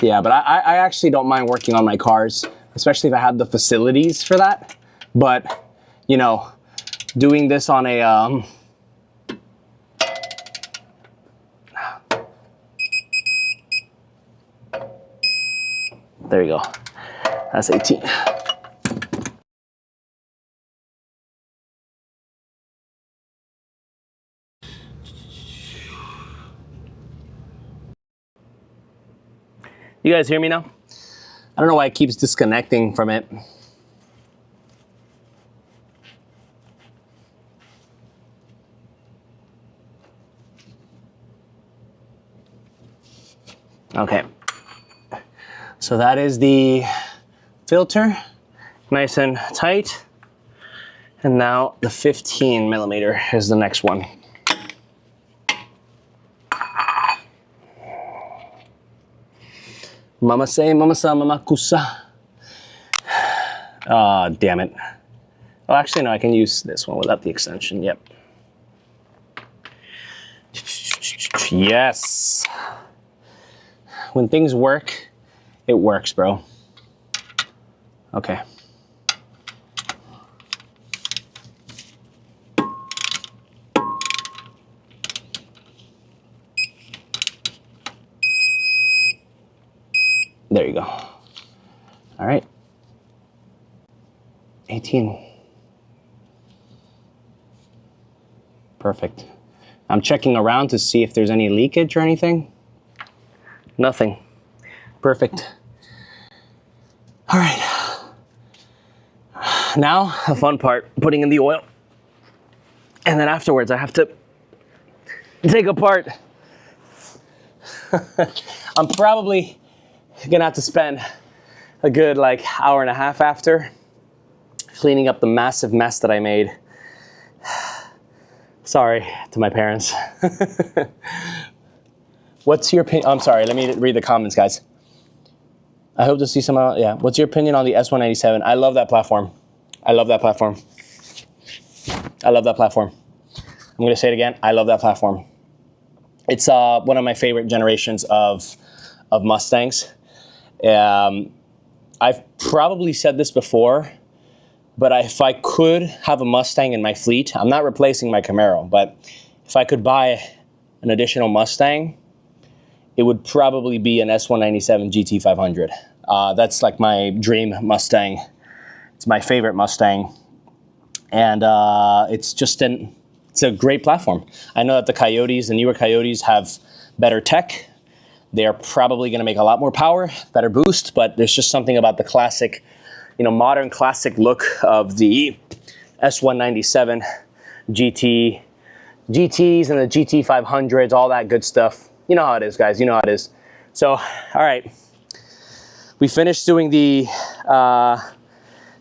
Yeah, but I actually don't mind working on my cars, especially if I have the facilities for that. But, you know, doing this on a there you go. That's 18. You guys hear me now? I don't know why it keeps disconnecting from it. Okay. So that is the filter, nice and tight. And now the 15 millimeter is the next one. Mama say, mama sa, mama kusa. Ah, damn it. Oh, actually, no, I can use this one without the extension. Yep. Yes. When things work, it works, bro. Okay. There you go. All right. 18. Perfect. I'm checking around to see if there's any leakage or anything. Nothing. Perfect. All right. Now, the fun part, putting in the oil. And then afterwards, I have to take apart. I'm probably gonna have to spend a good like hour and a half after cleaning up the massive mess that I made. Sorry to my parents. What's your opinion? I'm sorry, let me read the comments, guys. I hope to see some, yeah. What's your opinion on the S197? I love that platform. I love that platform. I love that platform. I'm gonna say it again, I love that platform. It's one of my favorite generations of Mustangs. I've probably said this before, but if I could have a Mustang in my fleet, I'm not replacing my Camaro, but if I could buy an additional Mustang, it would probably be an S197 GT500. That's like my dream Mustang. It's my favorite Mustang. And it's a great platform. I know that the newer Coyotes have better tech. They're probably gonna make a lot more power, better boost, but there's just something about the classic, you know, modern classic look of the S197 GTs and the GT500s, all that good stuff. You know how it is, guys, you know how it is. So, all right, we finished doing the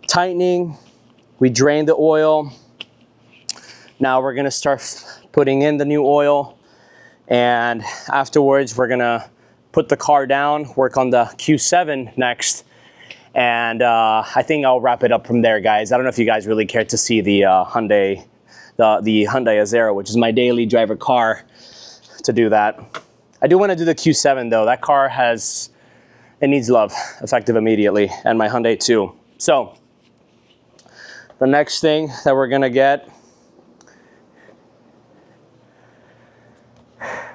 tightening, we drained the oil. Now we're gonna start putting in the new oil, and afterwards we're gonna put the car down, work on the Q7 next, and I think I'll wrap it up from there, guys. I don't know if you guys really care to see the Hyundai Azera, which is my daily driver car, to do that. I do want to do the Q7 though. That car it needs love, effective immediately, and my Hyundai too. So the next thing that we're gonna get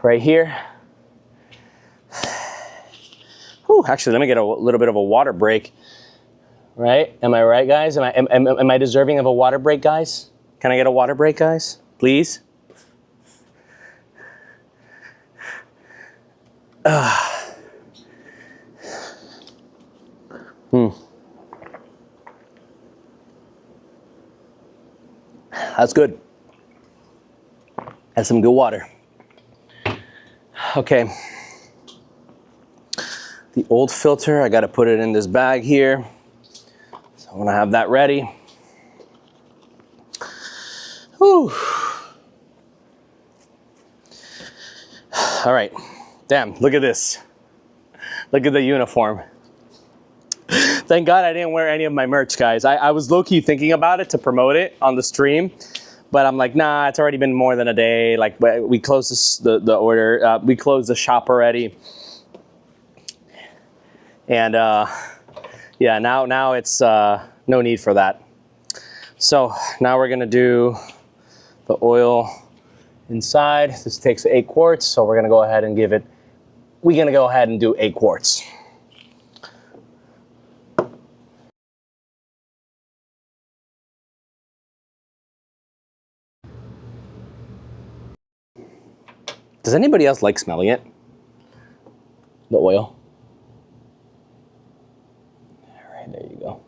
right here. Whew, actually, let me get a little bit of a water break. Right? Am I right, guys? Am I deserving of a water break, guys? Can I get a water break, guys? Please? That's good. That's some good water. Okay. The old filter, I gotta put it in this bag here. So I'm gonna have that ready. Whew. Whew. All right. Damn, look at this. Look at the uniform. Thank God I didn't wear any of my merch, guys. I was low-key thinking about it to promote it on the stream, but I'm like, nah, it's already been more than a day. Like, we closed the order. We closed the shop already. And yeah, now it's no need for that. So now we're gonna do the oil inside. This takes 8 quarts, so we're gonna go ahead and give it, we're gonna go ahead and do 8 quarts. Does anybody else like smelling it? The oil? All right, there you go.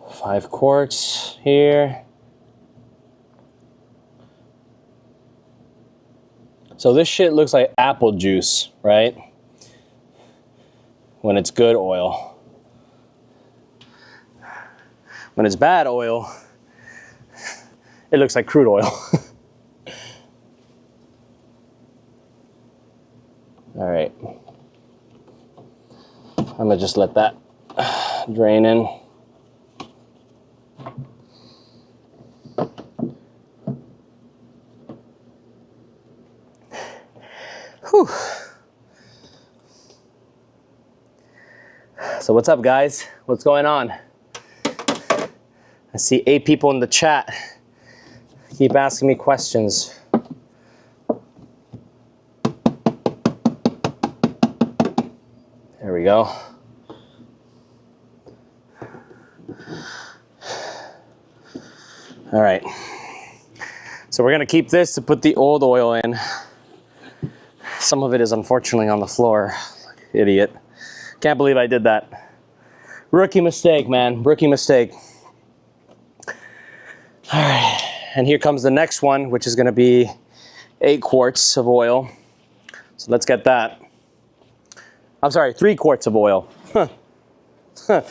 Five quarts here. So this shit looks like apple juice, right? When it's good oil. When it's bad oil, it looks like crude oil. All right. I'm gonna just let that drain in. Whew. So what's up, guys? What's going on? I see 8 people in the chat. Keep asking me questions. There we go. All right. So we're gonna keep this to put the old oil in. Some of it is unfortunately on the floor. Idiot. Can't believe I did that. Rookie mistake, man. Rookie mistake. All right. And here comes the next one, which is going to be 8 quarts of oil. So let's get that. I'm sorry, 3 quarts of oil. Huh. Huh.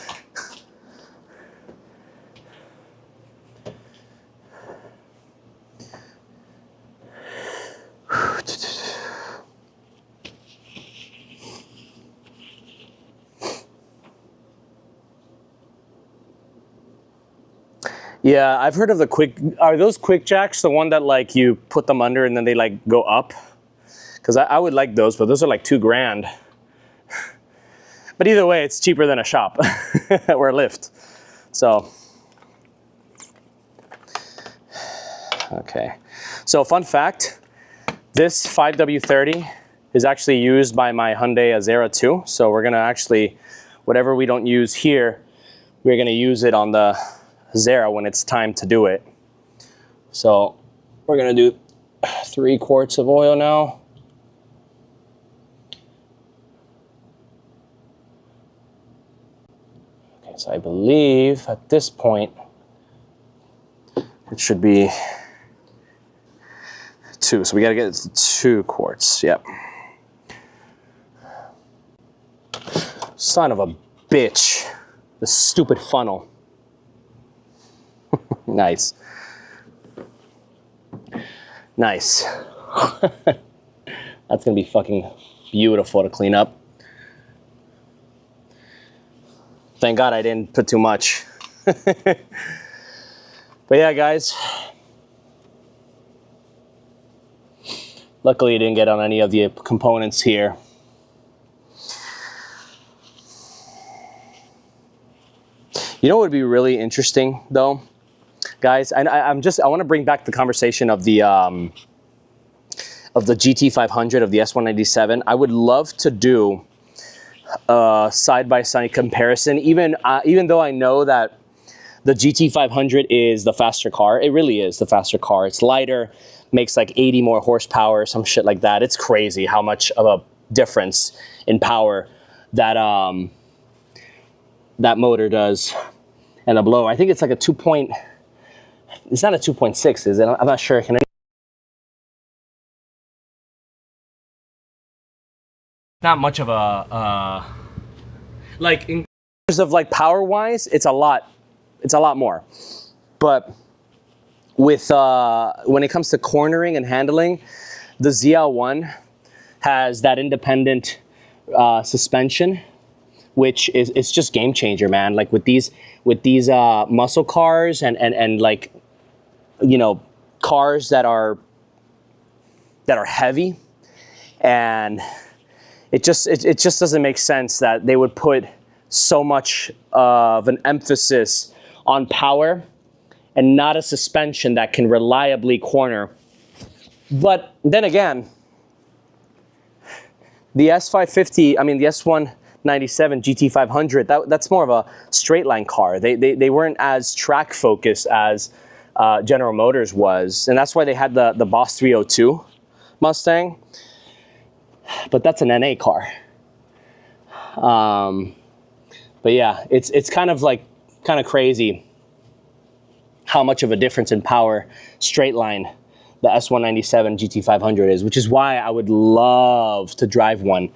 Yeah, I've heard of the quick, are those quick jacks the one that like you put them under and then they like go up? Because I would like those, but those are like $2 grand. But either way, it's cheaper than a shop or a lift. So, okay. So fun fact, this 5W30 is actually used by my Hyundai Azera too. So we're gonna actually, whatever we don't use here, we're gonna use it on the Azera when it's time to do it. So we're gonna do 3 quarts of oil now. Okay, so I believe at this point it should be 2. So we gotta get it to 2 quarts. Yep. Son of a bitch. The stupid funnel. Nice. Nice. That's gonna be fucking beautiful to clean up. Thank God I didn't put too much. But yeah, guys. Luckily, it didn't get on any of the components here. You know what would be really interesting, though, guys? I want to bring back the conversation of the GT500 of the S197. I would love to do a side-by-side comparison, even though I know that the GT500 is the faster car. It really is the faster car. It's lighter, makes like 80 more horsepower, some shit like that. It's crazy how much of a difference in power that that motor does. And the blower, I think it's like a 2 point, it's not a 2.6, is it? I'm not sure. Can not much of a, like in terms of like power wise, it's a lot more. But with, when it comes to cornering and handling, the ZL1 has that independent suspension, which is, it's just game changer, man. Like with these muscle cars and like, you know, cars that are heavy, and it just doesn't make sense that they would put so much of an emphasis on power and not a suspension that can reliably corner. But then again, the S550, I mean the S197 GT500, that's more of a straight line car. They weren't as track focused as General Motors was, and that's why they had the Boss 302 Mustang. But that's an NA car. But yeah, it's kind of crazy how much of a difference in power straight line the S197 GT500 is, which is why I would love to drive one.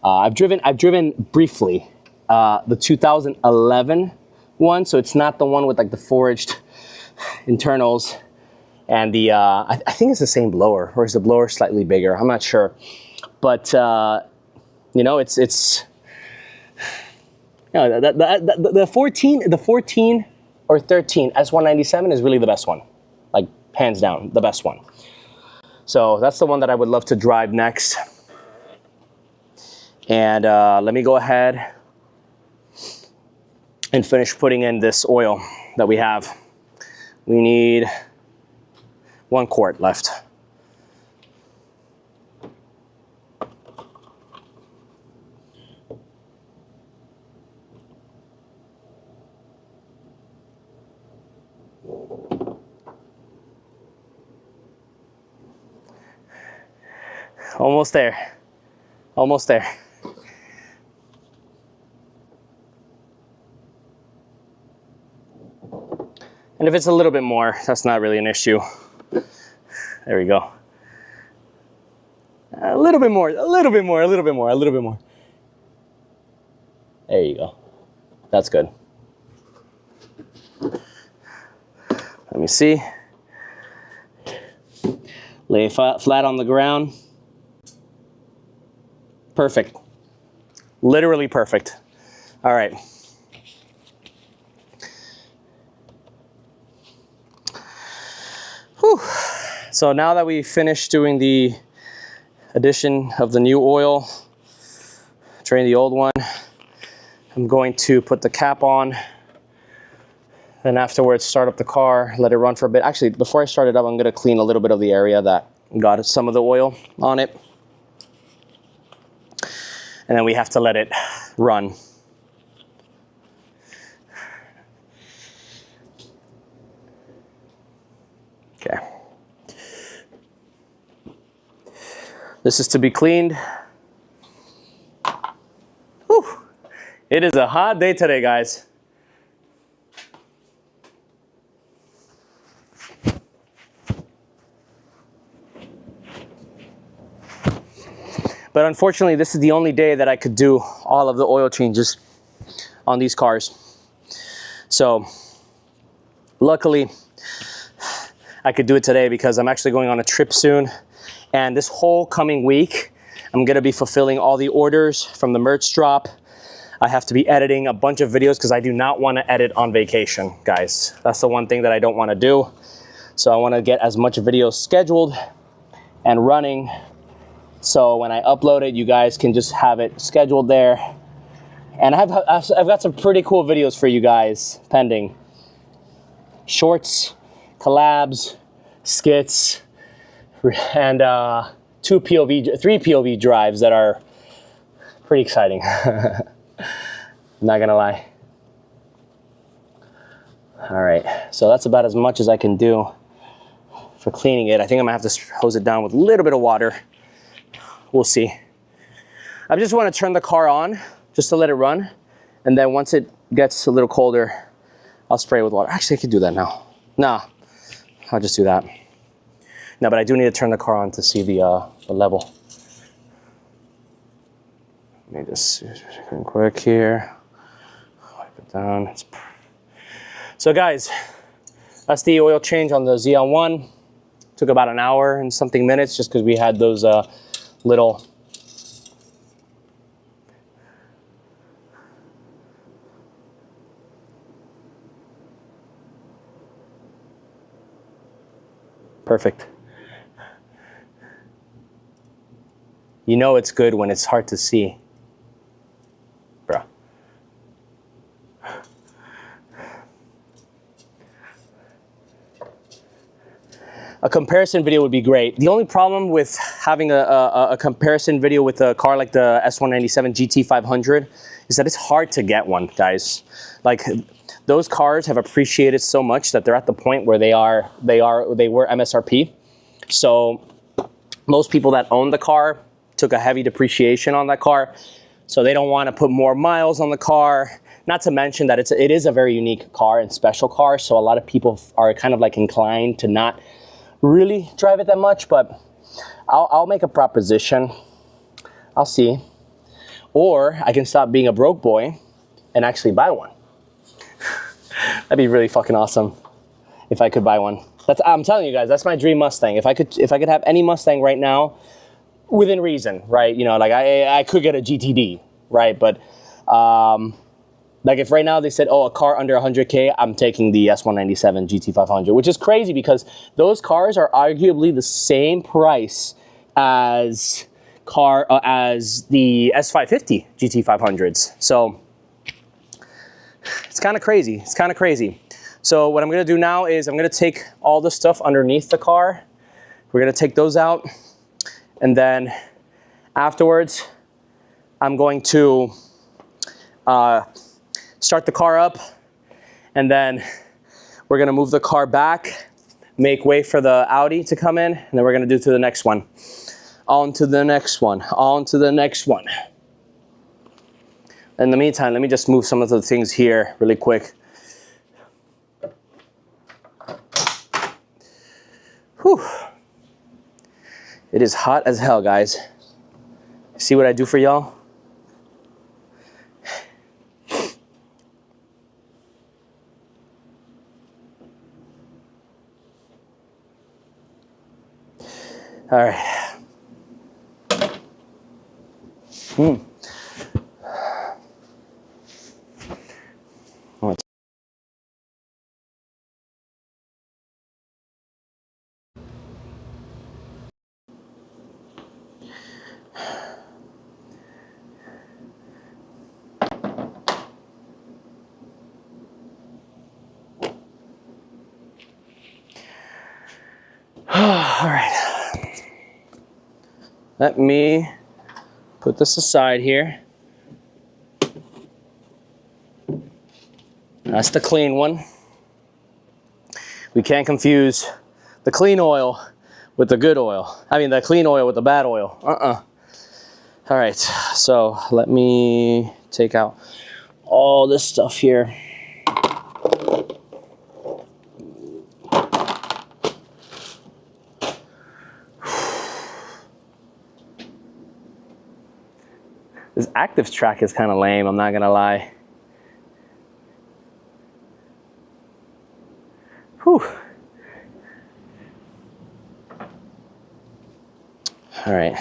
I've driven briefly the 2011 one, so it's not the one with like the forged internals and the I think it's the same blower, or is the blower slightly bigger? I'm not sure, but you know, it's you know, the 14 or 13 S197 is really the best one, like hands down the best one. So that's the one that I would love to drive next. And let me go ahead and finish putting in this oil that we have. We need 1 quart left. Almost there. Almost there. And if it's a little bit more, that's not really an issue. There we go. A little bit more, a little bit more, a little bit more, a little bit more. There you go. That's good. Let me see. Lay it flat on the ground. Perfect. Literally perfect. All right. Whew. So now that we finished doing the addition of the new oil, drain the old one, I'm going to put the cap on. Then afterwards, start up the car, let it run for a bit. Actually, before I start it up, I'm going to clean a little bit of the area that got some of the oil on it. And then we have to let it run. Okay. This is to be cleaned. Whew. It is a hot day today, guys. But unfortunately, this is the only day that I could do all of the oil changes on these cars. So luckily, I could do it today because I'm actually going on a trip soon. And this whole coming week, I'm gonna be fulfilling all the orders from the merch drop. I have to be editing a bunch of videos because I do not want to edit on vacation, guys. That's the one thing that I don't want to do. So I want to get as much videos scheduled and running, so when I upload it, you guys can just have it scheduled there. And I've got some pretty cool videos for you guys pending. Shorts, collabs, skits, and 3 POV drives that are pretty exciting. I'm not gonna lie. All right, so that's about as much as I can do for cleaning it. I think I'm gonna have to hose it down with a little bit of water. We'll see. I just want to turn the car on just to let it run, and then once it gets a little colder, I'll spray it with water. Actually, I could do that now. Nah, I'll just do that. No, but I do need to turn the car on to see the level. Let me just quick here. Wipe it down. So guys, that's the oil change on the ZL1. Took about an hour and something minutes just because we had those little perfect. You know it's good when it's hard to see. Bruh. A comparison video would be great. The only problem with having a comparison video with a car like the S197 GT500 is that it's hard to get one, guys. Like, those cars have appreciated so much that they're at the point where they were MSRP. So most people that own the car took a heavy depreciation on that car, so they don't want to put more miles on the car. Not to mention that it is a very unique car and special car, so a lot of people are kind of like inclined to not really drive it that much. But I'll make a proposition. I'll see. Or I can stop being a broke boy and actually buy one. That'd be really fucking awesome if I could buy one. I'm telling you guys, that's my dream Mustang. If I could have any Mustang right now, within reason, right? You know, like I could get a GTD, right? But like if right now they said, oh, a car under 100K, I'm taking the S197 GT500, which is crazy because those cars are arguably the same price as the S550 GT500s. So it's kind of crazy. It's kind of crazy. So what I'm going to do now is I'm going to take all the stuff underneath the car. We're going to take those out. And then afterwards, I'm going to start the car up. And then we're going to move the car back, make way for the Audi to come in. And then we're going to do to the next one. On to the next one. On to the next one. In the meantime, let me just move some of the things here really quick. Whew. It is hot as hell, guys. See what I do for y'all? All right. All right. Let me put this aside here. That's the clean one. We can't confuse the clean oil with the good oil. I mean, the clean oil with the bad oil. All right, so let me take out all this stuff here. This active track is kind of lame, I'm not gonna lie. Whew. All right.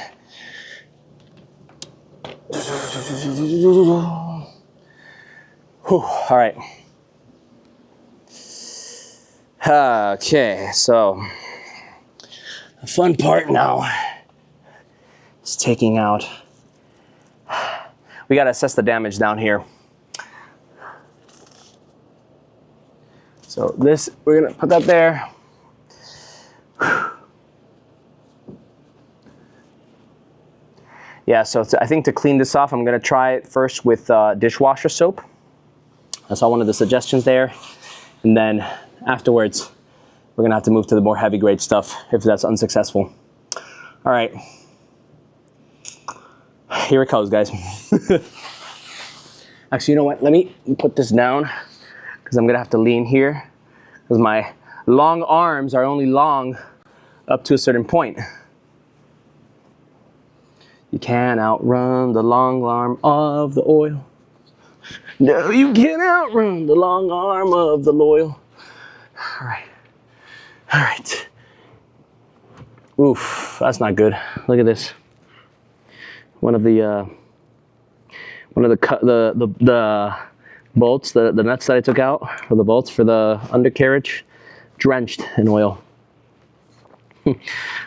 Whew. All right. Okay, so the fun part now is taking out. We got to assess the damage down here. So this, we're gonna put that there. Yeah, so I think to clean this off, I'm gonna try it first with dishwasher soap. I saw one of the suggestions there. And then afterwards, we're gonna have to move to the more heavy grade stuff if that's unsuccessful. All right. Here it goes, guys. Actually, you know what? Let me put this down because I'm gonna have to lean here because my long arms are only long up to a certain point. You can't outrun the long arm of the oil. No, you can't outrun the long arm of the loyal. All right. All right. Oof, that's not good. Look at this. One of the bolts, the nuts that I took out, or the bolts for the undercarriage, drenched in oil.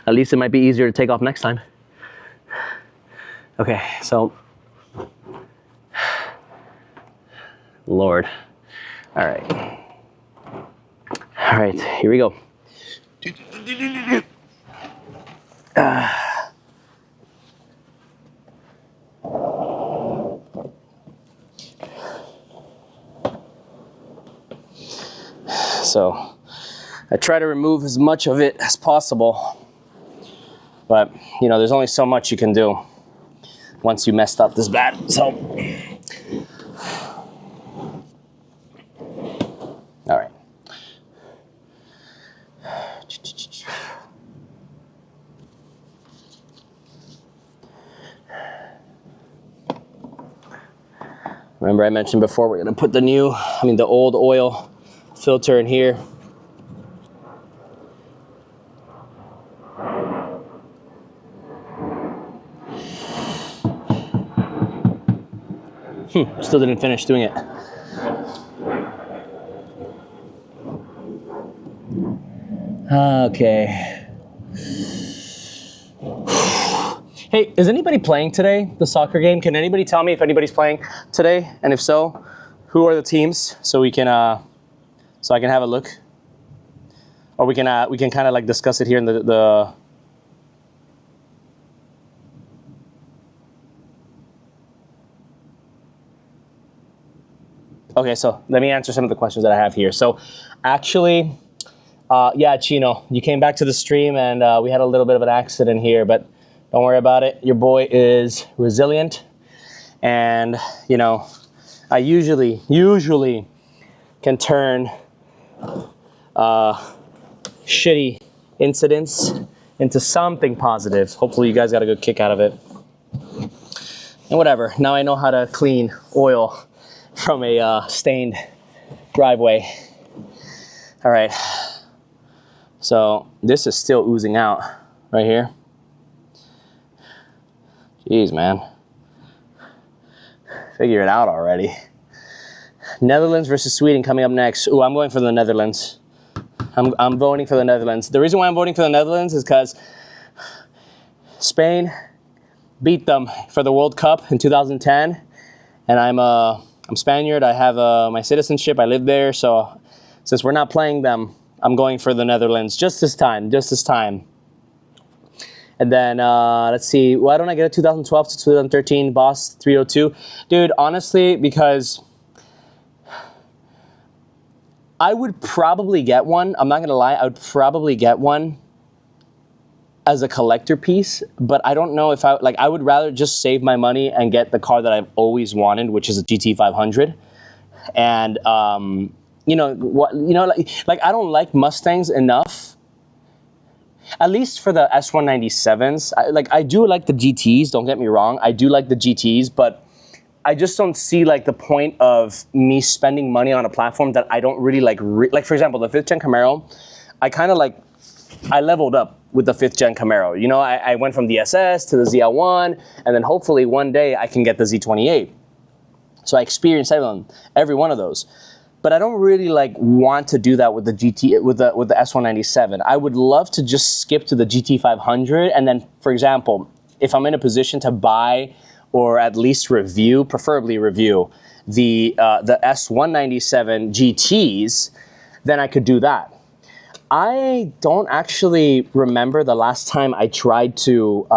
At least it might be easier to take off next time. Okay, so, Lord. All right. All right, here we go. So I try to remove as much of it as possible, but you know, there's only so much you can do once you messed up this bad. So, all right. Remember I mentioned before, we're gonna put the old oil filter in here. Still didn't finish doing it. Okay. Hey, is anybody playing today, the soccer game? Can anybody tell me if anybody's playing today? And if so, who are the teams? So we can, so I can have a look. Or we can kind of like discuss it here in the Okay, so let me answer some of the questions that I have here. So actually, yeah, Chino, you came back to the stream and we had a little bit of an accident here, but don't worry about it. Your boy is resilient. And, you know, I usually can turn shitty incidents into something positive. Hopefully you guys got a good kick out of it. And whatever, now I know how to clean oil from a stained driveway. All right, so this is still oozing out right here. Jeez, man. Figure it out already. Netherlands versus Sweden coming up next. Ooh, I'm going for the Netherlands. I'm voting for the Netherlands. The reason why I'm voting for the Netherlands is because Spain beat them for the World Cup in 2010, and I'm Spaniard. I have my citizenship. I live there, so since we're not playing them, I'm going for the Netherlands just this time. And then, let's see, why don't I get a 2012 to 2013 Boss 302? Dude, honestly, because I would probably get one. I'm not gonna lie, I would probably get one as a collector piece, but I don't know if I would rather just save my money and get the car that I've always wanted, which is a GT 500. And, you know, like I don't like Mustangs enough. At least for the S197s, I do like the GTs, don't get me wrong. I do like the GTs, but I just don't see like the point of me spending money on a platform that I don't really like. Like for example, the 5th gen Camaro, I leveled up with the 5th gen Camaro. You know, I went from the SS to the ZL1, and then hopefully one day I can get the Z28. So I experienced every one of those. But I don't really like want to do that with the GT, with the S197. I would love to just skip to the GT 500, and then, for example, if I'm in a position to buy or at least review, preferably review the S197 GTs, then I could do that. I don't actually remember the last time I tried to.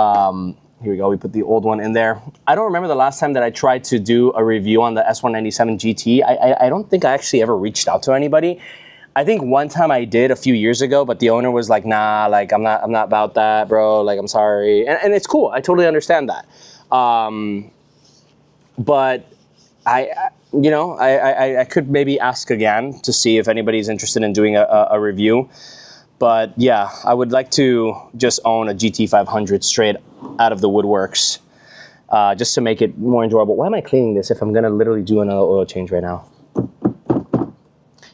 Here we go, we put the old one in there. I don't remember the last time that I tried to do a review on the S197 GT. I don't think I actually ever reached out to anybody. I think one time I did a few years ago, but the owner was like, nah, like I'm not about that, bro. Like, I'm sorry. And it's cool, I totally understand that. But I could maybe ask again to see if anybody's interested in doing a review. But yeah, I would like to just own a GT 500 straight out of the woodworks. just to make it more enjoyable. Why am I cleaning this if I'm gonna literally do another oil change right now?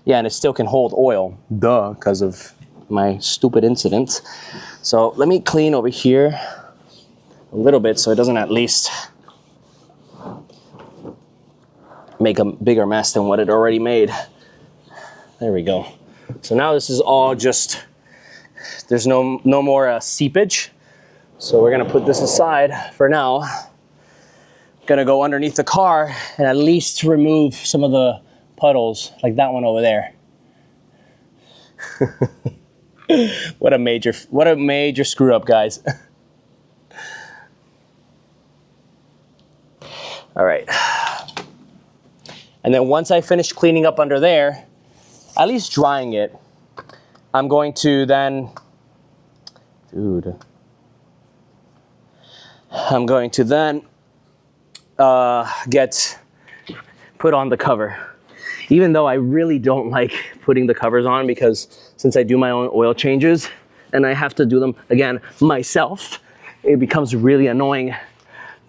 Yeah, and it still can hold oil, duh, because of my stupid incident. So let me clean over here a little bit so it doesn't at least make a bigger mess than what it already made. There we go. So now this is all just, there's no more seepage. So we're gonna put this aside for now. Gonna go underneath the car and at least remove some of the puddles, like that one over there. What a major screw up, guys. All right. And then once I finish cleaning up under there, at least drying it, I'm going to then, get put on the cover. Even though I really don't like putting the covers on, because since I do my own oil changes and I have to do them again myself, it becomes really annoying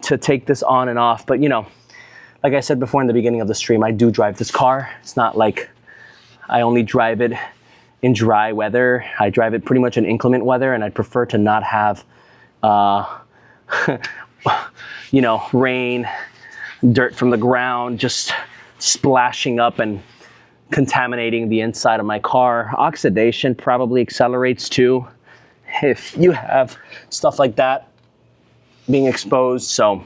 to take this on and off. But you know, like I said before in the beginning of the stream, I do drive this car. It's not like I only drive it in dry weather. I drive it pretty much in inclement weather, and I prefer to not have you know, rain, dirt from the ground just splashing up and contaminating the inside of my car. Oxidation probably accelerates too if you have stuff like that being exposed. So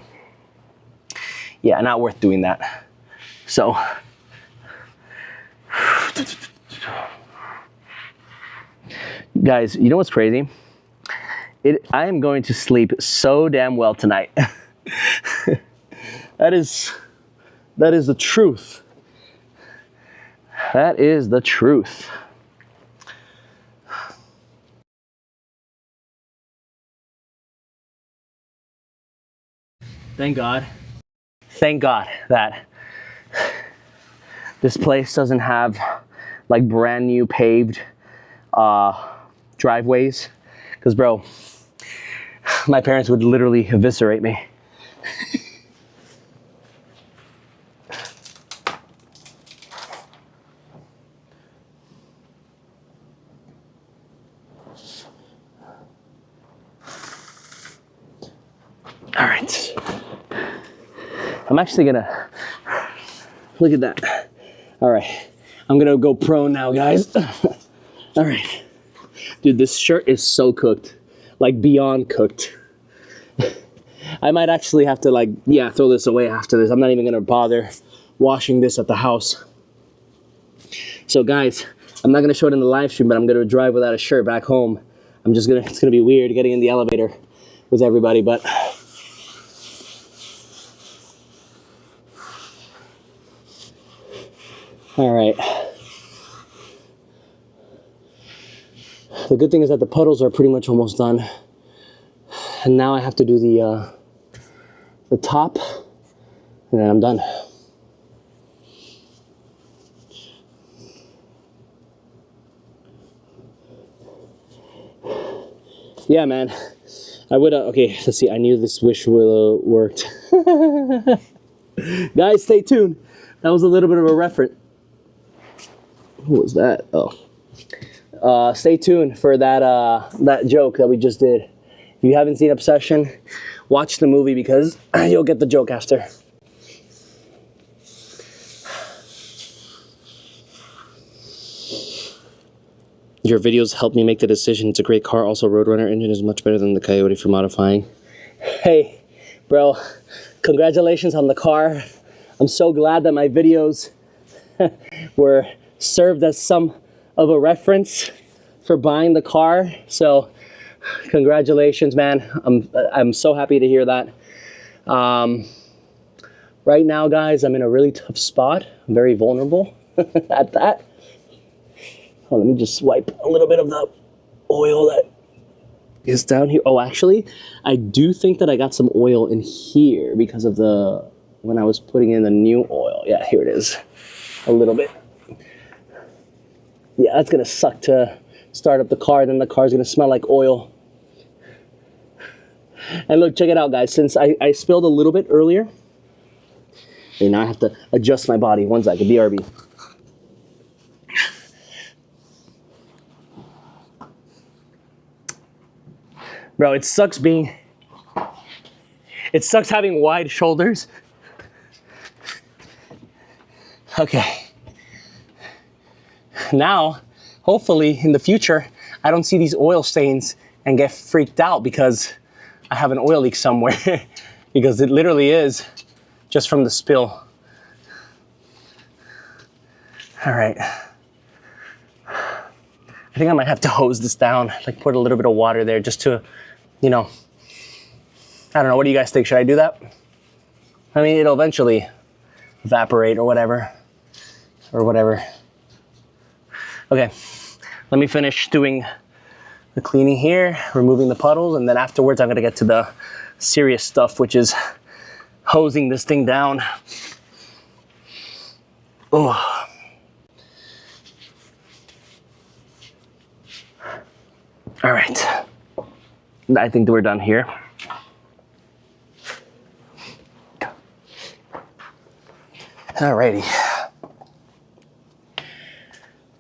yeah, not worth doing that. So guys, you know what's crazy? I am going to sleep so damn well tonight. That is the truth. That is the truth. Thank God. Thank God that this place doesn't have like brand new paved driveways. Because bro, my parents would literally eviscerate me. All right. I'm actually gonna, look at that. All right. I'm gonna go prone now, guys. All right. Dude, this shirt is so cooked. Like beyond cooked. I might actually have to like, yeah, throw this away after this. I'm not even gonna bother washing this at the house. So guys, I'm not gonna show it in the live stream, but I'm gonna drive without a shirt back home. It's gonna be weird getting in the elevator with everybody, but. All right. The good thing is that the puddles are pretty much almost done. And now I have to do the top, and then I'm done. Yeah, man. I would, okay, let's see. I knew this wish will worked. Guys, stay tuned. That was a little bit of a reference. What was that? Oh. Stay tuned for that joke that we just did. If you haven't seen Obsession, watch the movie because you'll get the joke after. Your videos helped me make the decision. It's a great car. Also, Roadrunner engine is much better than the Coyote for modifying. Hey, bro, congratulations on the car. I'm so glad that my videos were served as some of a reference for buying the car. So congratulations, man. I'm so happy to hear that. Right now, guys, I'm in a really tough spot. I'm very vulnerable at that. Oh, let me just wipe a little bit of the oil that is down here. Oh, actually, I do think that I got some oil in here because of when I was putting in the new oil. Yeah, here it is. A little bit. Yeah, that's gonna suck to start up the car, then the car's gonna smell like oil. And look, check it out, guys. Since I spilled a little bit earlier, and now I have to adjust my body. One second, BRB. Bro, it sucks having wide shoulders. Okay. Now, hopefully in the future, I don't see these oil stains and get freaked out because I have an oil leak somewhere. Because it literally is just from the spill. All right. I think I might have to hose this down, like put a little bit of water there just to, you know, I don't know, what do you guys think? Should I do that? I mean, it'll eventually evaporate or whatever. Okay, let me finish doing the cleaning here, removing the puddles, and then afterwards I'm gonna get to the serious stuff, which is hosing this thing down. Oh. All right, I think that we're done here. Alrighty.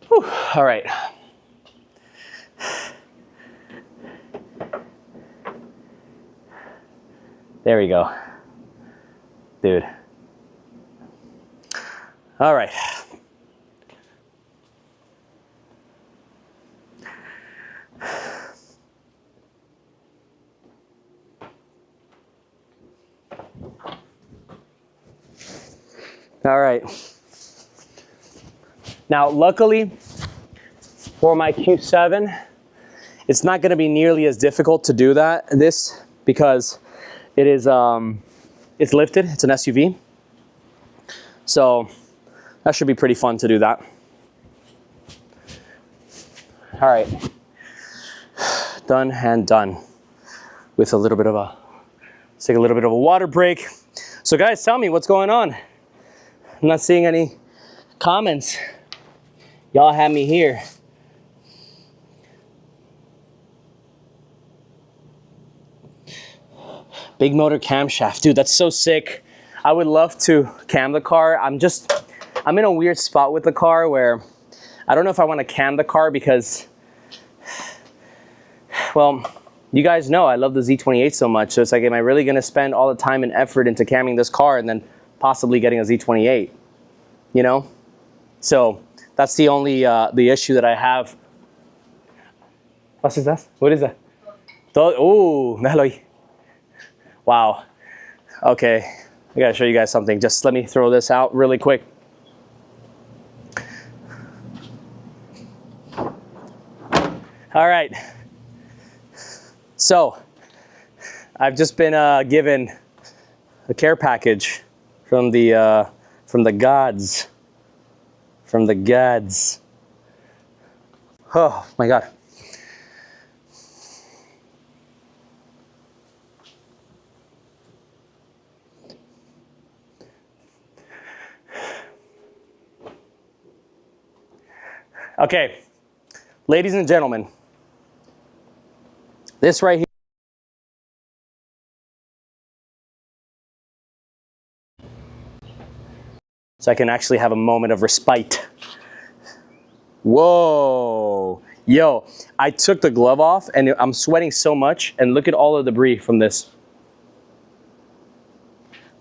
Whew. All right. There we go. Dude. All right. All right. Now, luckily for my Q7, it's not going to be nearly as difficult to do this because it is it's lifted. It's an SUV, so that should be pretty fun to do that. All right, done and done. With a little bit of let's take a little bit of a water break. So, guys, tell me what's going on. I'm not seeing any comments. Y'all have me here. Big motor camshaft. Dude, that's so sick. I would love to cam the car. I'm in a weird spot with the car where I don't know if I want to cam the car because, well, you guys know I love the Z28 so much. So it's like, am I really going to spend all the time and effort into camming this car and then possibly getting a Z28? You know? So that's the only the issue that I have. What is that? What is that? Oh, wow. Okay, I gotta show you guys something. Just let me throw this out really quick. All right. So I've just been given a care package from the gods. From the gods. Oh my God. Okay, ladies and gentlemen, this right here. So I can actually have a moment of respite. Whoa, yo, I took the glove off and I'm sweating so much, and look at all the debris from this.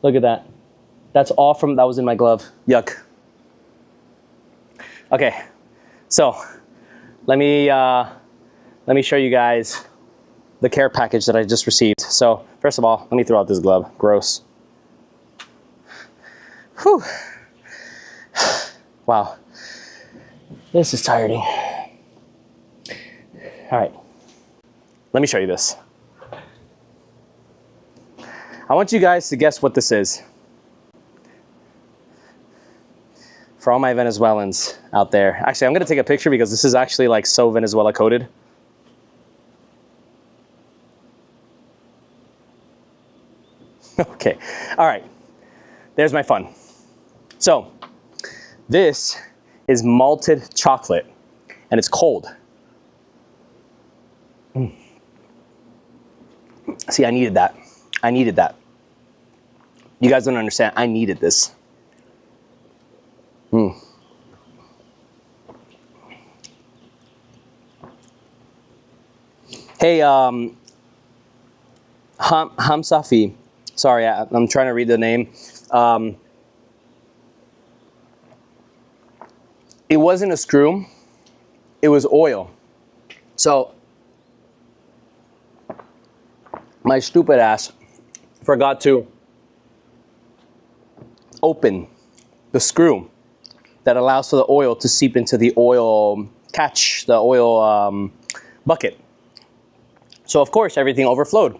Look at that. That's all from, that was in my glove. Yuck. Okay, so let me show you guys the care package that I just received. So first of all, let me throw out this glove. Gross. Whew. Wow, this is tiring. All right, let me show you this. I want you guys to guess what this is. For all my Venezuelans out there. Actually, I'm gonna take a picture because this is actually like so Venezuela coded. Okay, all right, there's my fun. So, this is malted chocolate, and it's cold. See, I needed that. I needed that. You guys don't understand. I needed this. Hey, Hamsafi. Sorry, I'm trying to read the name. It wasn't a screw. It was oil. So, my stupid ass forgot to open the screw that allows for the oil to seep into the oil catch, the oil bucket. So of course everything overflowed.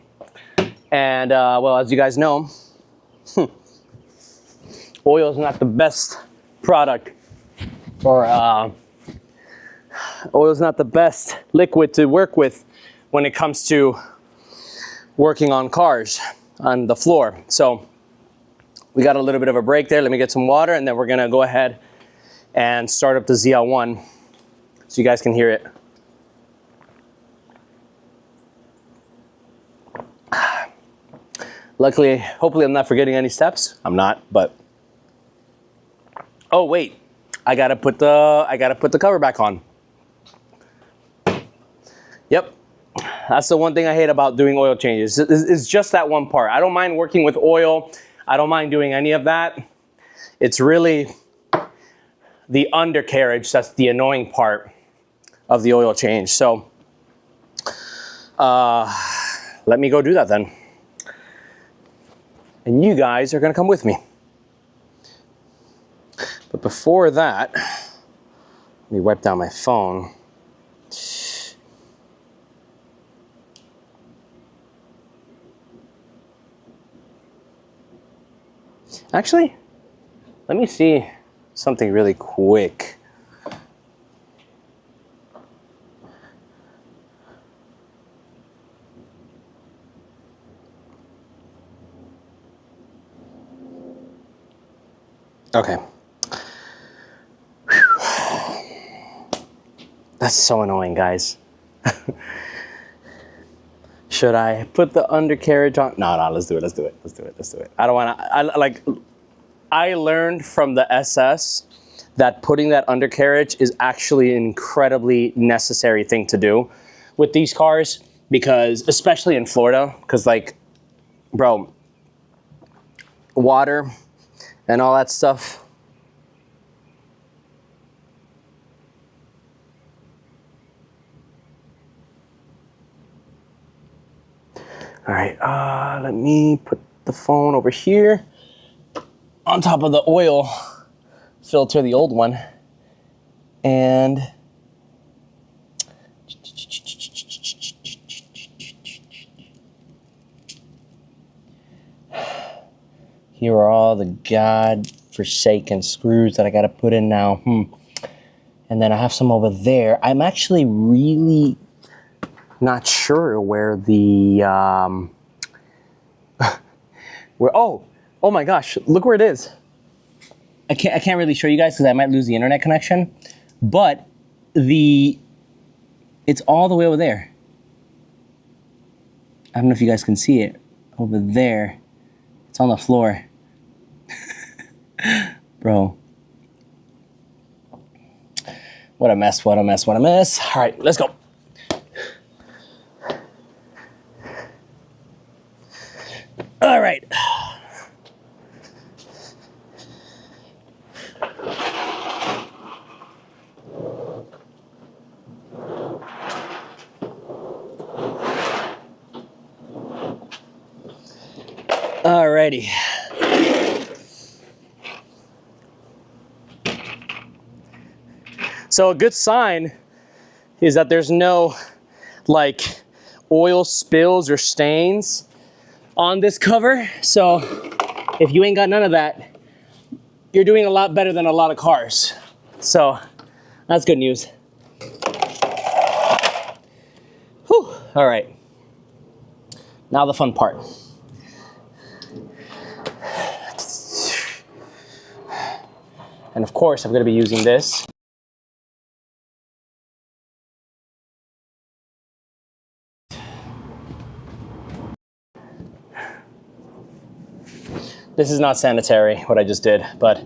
And well, as you guys know, oil is not the best product, or oil is not the best liquid to work with when it comes to working on cars on the floor. So we got a little bit of a break there. Let me get some water, and then we're gonna go ahead and start up the ZL1 so you guys can hear it. Luckily, hopefully I'm not forgetting any steps. I'm not, but oh wait, I gotta put the cover back on. Yep, that's the one thing I hate about doing oil changes. It's just that one part. I don't mind working with oil. I don't mind doing any of that. It's really the undercarriage that's the annoying part of the oil change. So let me go do that then. And you guys are gonna come with me. But before that, let me wipe down my phone. Actually, let me see something really quick. Okay. Whew. That's so annoying, guys. Should I put the undercarriage on? No, let's do it. Let's do it. Let's do it. Let's do it. I don't want to. I learned from the SS that putting that undercarriage is actually an incredibly necessary thing to do with these cars, because especially in Florida, because like, bro, water and all that stuff. All right, let me put the phone over here on top of the oil filter, the old one. And here are all the God-forsaken screws that I gotta put in now. And then I have some over there. I'm actually really not sure where the, oh my gosh, look where it is. I can't really show you guys because I might lose the internet connection, but it's all the way over there. I don't know if you guys can see it over there. It's on the floor. Bro. What a mess, what a mess, what a mess. All right, let's go. All right. Alrighty. So a good sign is that there's no like oil spills or stains on this cover. So if you ain't got none of that, you're doing a lot better than a lot of cars. So that's good news. Whew. All right. Now the fun part. And of course, I'm going to be using this. This is not sanitary, what I just did, but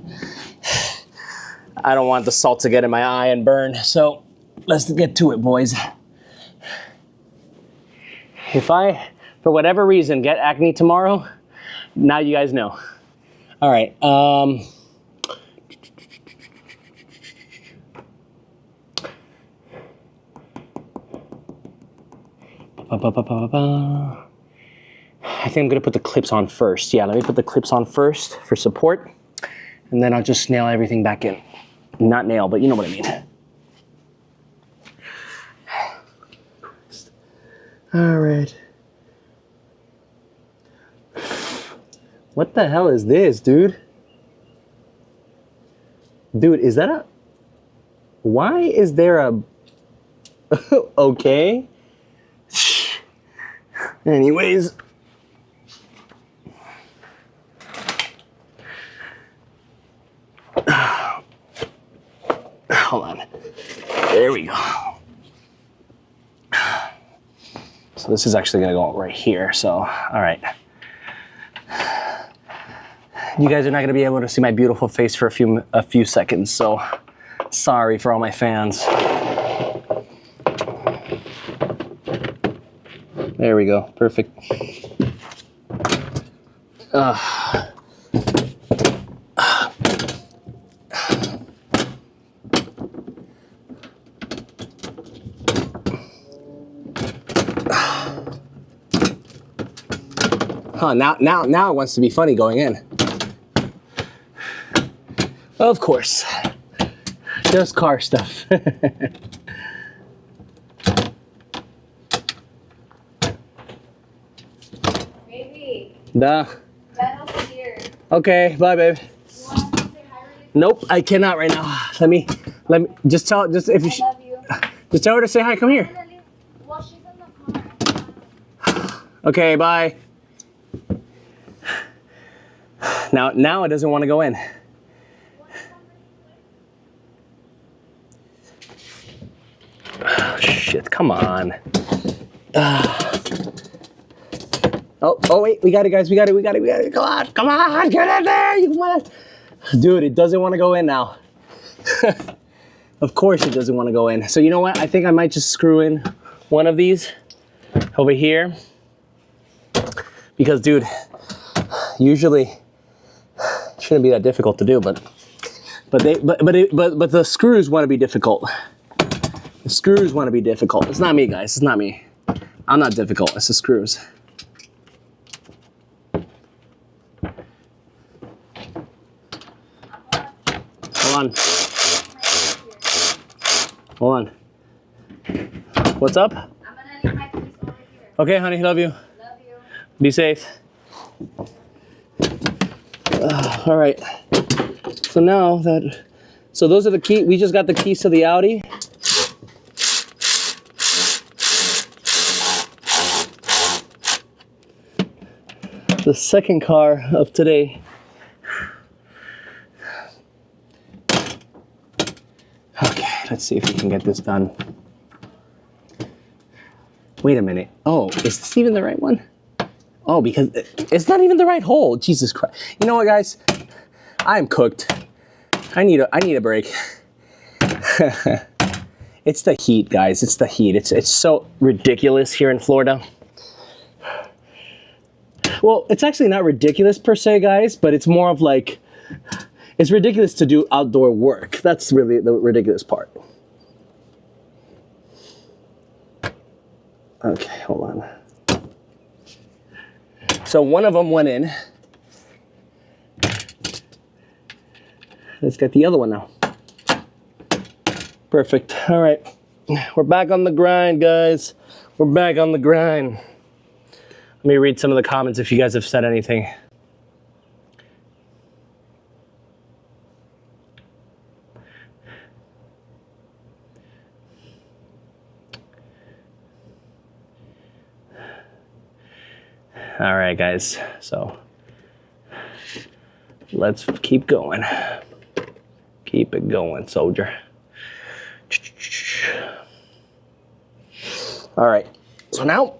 I don't want the salt to get in my eye and burn, so let's get to it, boys. If I, for whatever reason, get acne tomorrow, now you guys know. All right, I think I'm gonna put the clips on first. Yeah, let me put the clips on first for support, and then I'll just nail everything back in. Not nail, but you know what I mean. All right. What the hell is this, dude? Dude, is that a... Why is there a... Okay. Anyways. Hold on. There we go. So this is actually gonna go right here, so, all right. You guys are not gonna be able to see my beautiful face for a few seconds, so sorry for all my fans. There we go, perfect. Huh, now it wants to be funny going in. Of course. Just car stuff. Maybe. Duh. Dano's here. Okay, bye, babe. You want to say hi really? Nope, I cannot right now. Let me just tell, just if you, I love you. just tell her to say hi. Come here. Well, she's in the car. Okay, bye. Now it doesn't want to go in. Oh, shit, come on. Oh wait, we got it, guys. We got it. Come on, get in there. You want it. Dude, it doesn't want to go in now. Of course it doesn't want to go in. So you know what? I think I might just screw in one of these over here. Because, dude, usually it shouldn't be that difficult to do, but the screws want to be difficult. The screws want to be difficult. It's not me, guys. It's not me. I'm not difficult. It's the screws. Hold on. Hold on. What's up? I'm gonna leave my keys over here. Okay, honey. Love you. Love you. Be safe. All right. So now that, so those are the key. We just got the keys to the Audi. The second car of today. Okay, let's see if we can get this done. Wait a minute. Oh, is this even the right one? Oh, because it's not even the right hole. Jesus Christ. You know what, guys? I am cooked. I need a break. It's the heat, guys. It's the heat. It's so ridiculous here in Florida. Well, it's actually not ridiculous per se, guys, but it's more of like, it's ridiculous to do outdoor work. That's really the ridiculous part. Okay, hold on. So one of them went in. Let's get the other one now. Perfect. All right. We're back on the grind, guys. We're back on the grind. Let me read some of the comments if you guys have said anything. All right, guys. So let's keep going. Keep it going, soldier. All right. So now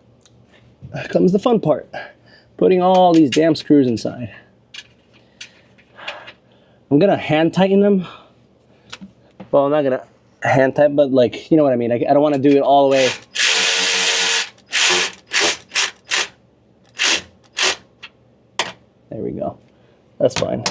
comes the fun part. Putting all these damn screws inside. I'm gonna hand tighten them. Well, I'm not gonna hand tighten, but like, you know what I mean. I don't want to do it all the way. There we go. That's fine.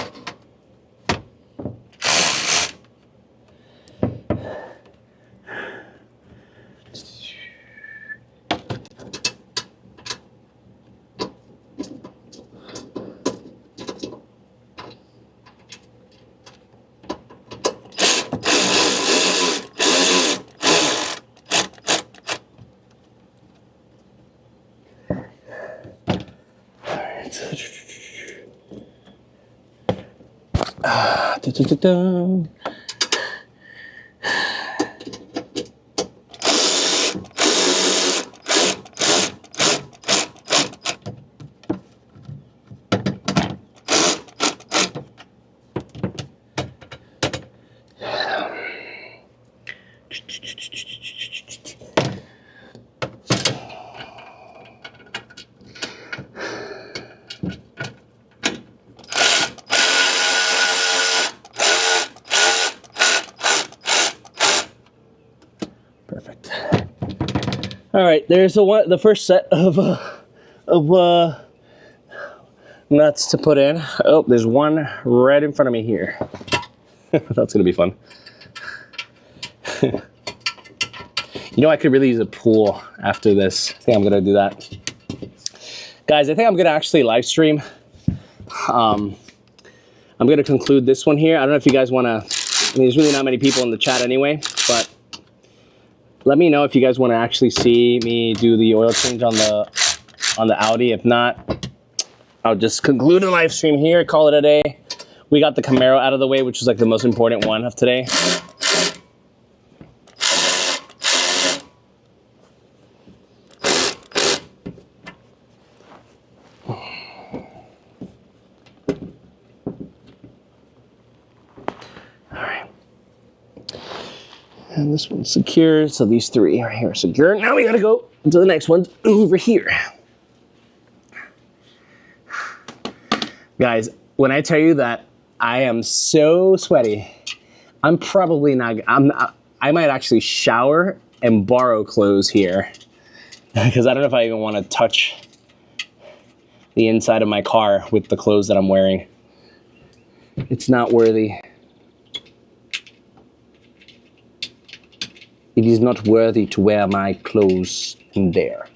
Da-da-da-da. Perfect. All right, there's the first set of nuts to put in. Oh, there's one right in front of me here. That's gonna be fun. You know, I could really use a pool after this. I think I'm gonna do that. Guys, I think I'm gonna actually live stream. I'm gonna conclude this one here. I don't know if you guys wanna, I mean, there's really not many people in the chat anyway, but let me know if you guys wanna actually see me do the oil change on the Audi. If not, I'll just conclude the live stream here, call it a day. We got the Camaro out of the way, which is like the most important one of today. And this one's secure, so these three are here secure. Now we gotta go to the next one over here. Guys, when I tell you that I am so sweaty, I'm probably not, I might actually shower and borrow clothes here because I don't know if I even want to touch the inside of my car with the clothes that I'm wearing. It's not worthy. It is not worthy to wear my clothes in there.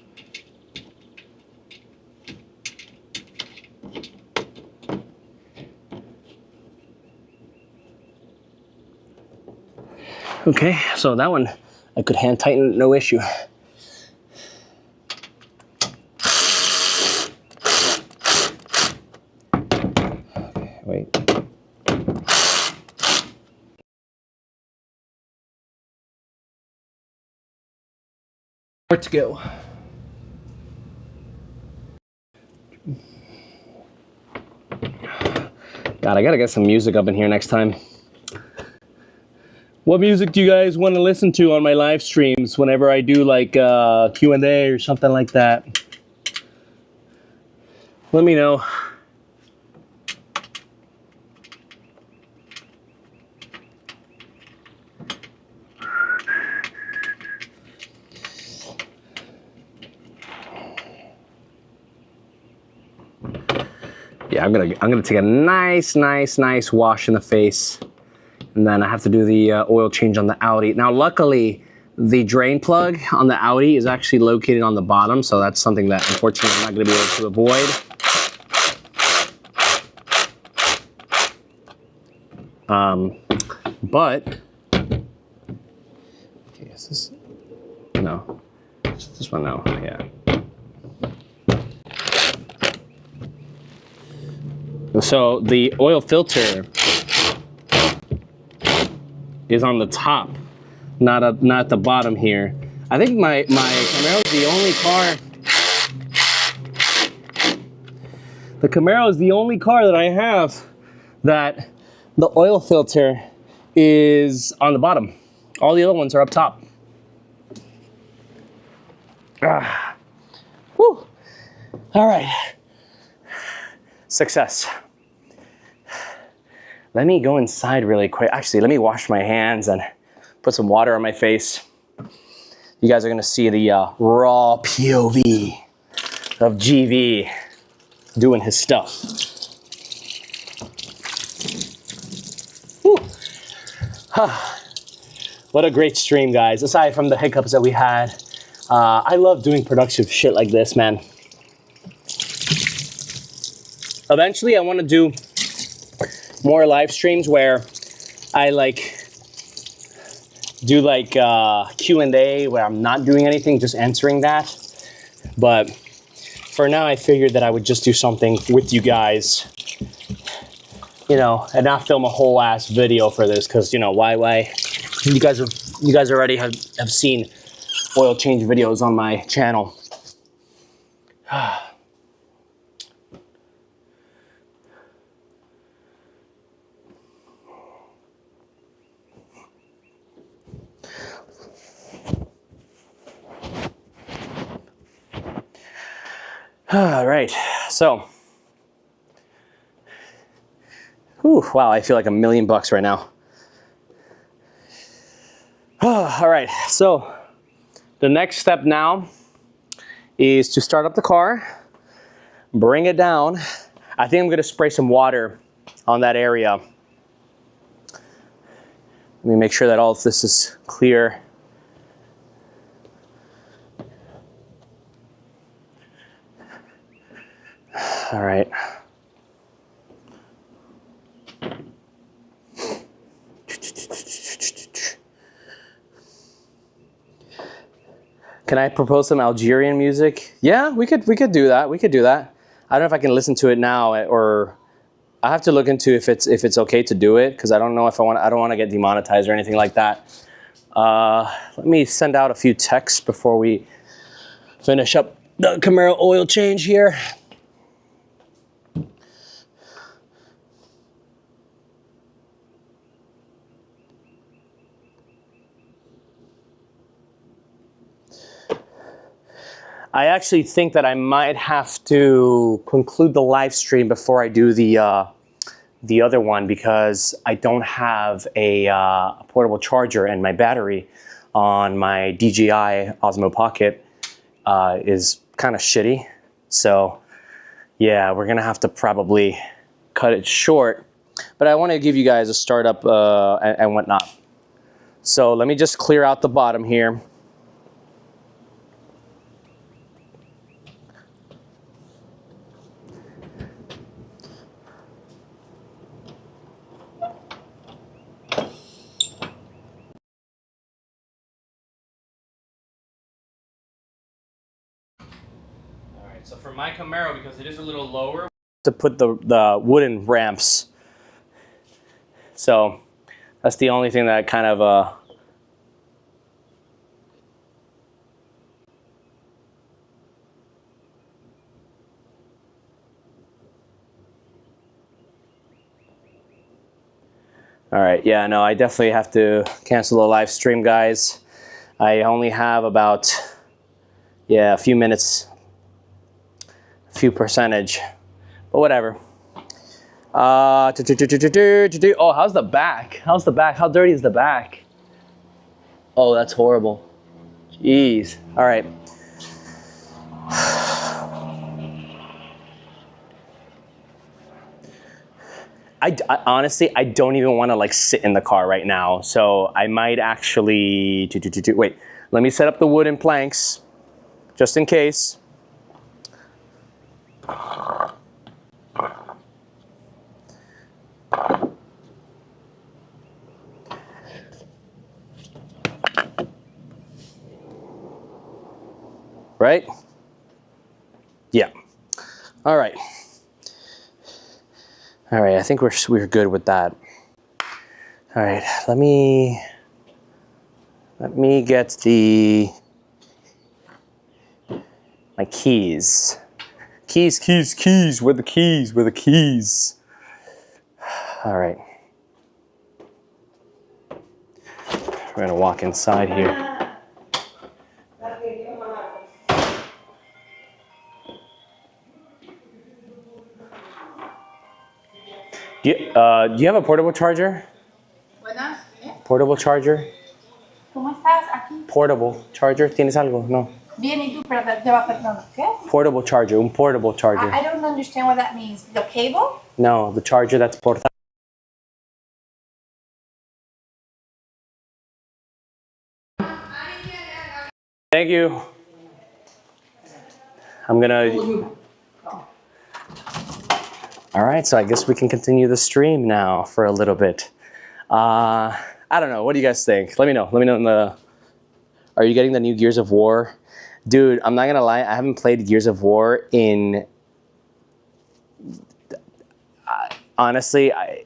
Okay, so that one I could hand tighten, no issue. Okay, wait. Where to go? God, I gotta get some music up in here next time. What music do you guys want to listen to on my live streams whenever I do like Q&A or something like that? Let me know. Yeah, I'm gonna take a nice wash in the face. And then I have to do the oil change on the Audi. Now, luckily, the drain plug on the Audi is actually located on the bottom, so that's something that, unfortunately, I'm not going to be able to avoid. But, okay, is this, no, this one, no, yeah. So the oil filter is on the top, not the bottom here. I think my Camaro is the only car. The Camaro is the only car that I have that the oil filter is on the bottom. All the other ones are up top. Ah. Woo. All right. Success. Let me go inside really quick. Actually, let me wash my hands and put some water on my face. You guys are gonna see the raw POV of GV doing his stuff. Whew. What a great stream, guys. Aside from the hiccups that we had, I love doing production shit like this, man. Eventually, I want to do more live streams where I do Q&A where I'm not doing anything, just answering that. But for now, I figured that I would just do something with you guys, you know, and not film a whole ass video for this, because, you know, why? You guys already have seen oil change videos on my channel. All right, so, whew, wow, I feel like $1,000,000 right now. All right, so the next step now is to start up the car, bring it down. I think I'm gonna spray some water on that area. Let me make sure that all of this is clear. All right. Can I propose some Algerian music? Yeah, we could do that. We could do that. I don't know if I can listen to it now, or I have to look into if it's okay to do it, because I don't know if I don't want to get demonetized or anything like that. Let me send out a few texts before we finish up the Camaro oil change here. I actually think that I might have to conclude the live stream before I do the other one, because I don't have a portable charger, and my battery on my DJI Osmo Pocket is kind of shitty. So yeah, we're gonna have to probably cut it short, but I want to give you guys a startup and whatnot. So let me just clear out the bottom here. So for my Camaro, because it is a little lower, to put the wooden ramps. So that's the only thing that kind of all right, yeah, no, I definitely have to cancel the live stream, guys. I only have about, yeah, a few minutes, a few percentage, but whatever. Oh, how's the back? How's the back? How dirty is the back? Oh, that's horrible. Jeez. All right. I honestly, I don't even want to like sit in the car right now. So I might actually, wait, let me set up the wooden planks just in case. Right? Yeah. All right. All right, I think we're good with that. All right, let me get my keys. Keys, where the keys? All right. We're gonna walk inside here. Do Do you have a portable charger? Buenas. Portable charger? ¿Cómo estás? Aquí. Portable charger? ¿Tienes algo? No. Bien, ¿y tú? Pero te va perdón. ¿Qué? Portable charger, un portable charger. I don't understand what that means. The cable? No, the charger that's portable. Thank you. I'm gonna. All right, so I guess we can continue the stream now for a little bit. I don't know. What do you guys think? Let me know. Let me know in the. Are you getting the new Gears of War? Dude, I'm not gonna lie. I haven't played Gears of War in. Honestly, I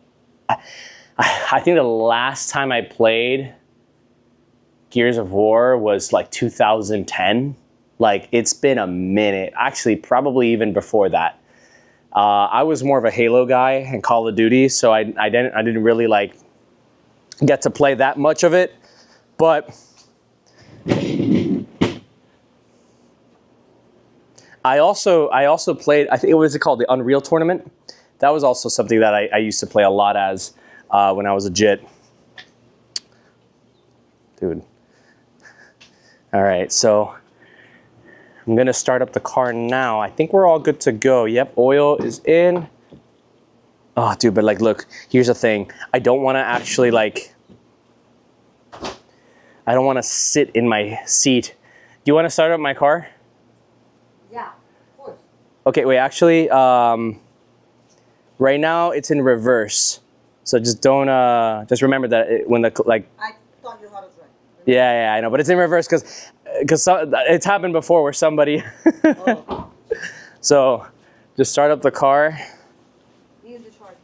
think the last time I played Gears of War was like 2010. Like, it's been a minute. Actually, probably even before that. I was more of a Halo guy and Call of Duty, so I didn't really like get to play that much of it. But I also played, I think, what was it called? The Unreal Tournament. That was also something that I used to play a lot as when I was a JIT. Dude. All right, so I'm gonna start up the car now. I think we're all good to go. Yep, oil is in. Oh, dude, but like, look, here's the thing. I don't wanna actually like, I don't wanna sit in my seat. Do you wanna start up my car? Yeah, of course. Okay, wait, actually, right now it's in reverse. So just don't, just remember that when the, like. I thought you had it right. Yeah, I know, but it's in reverse because it's happened before where somebody. Oh. So just start up the car. Use the charger.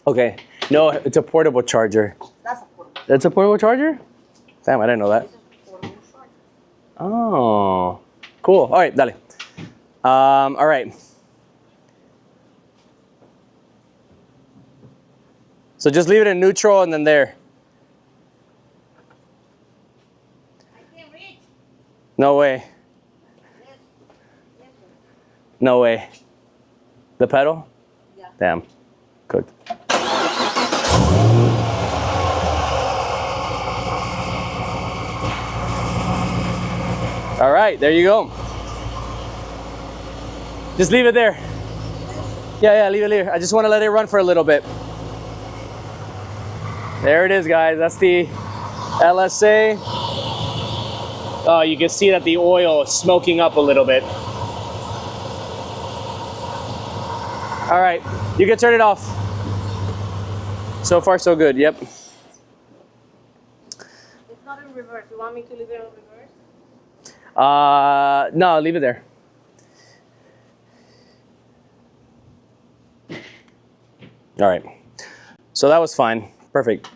Okay, no, it's a portable charger. That's a portable. It's a portable charger? Damn, I didn't know that. It's a portable charger. Oh, cool. All right, dale. All right. So just leave it in neutral and then there. I can't reach. No way. No way. The pedal? Yeah. Damn. Cooked. All right, there you go. Just leave it there. Yeah, leave it. I just want to let it run for a little bit. There it is, guys. That's the LSA. Oh, you can see that the oil is smoking up a little bit. All right, you can turn it off. So far, so good. Yep. It's not in reverse. You want me to leave it in reverse? No, leave it there. All right. So that was fine. Perfect.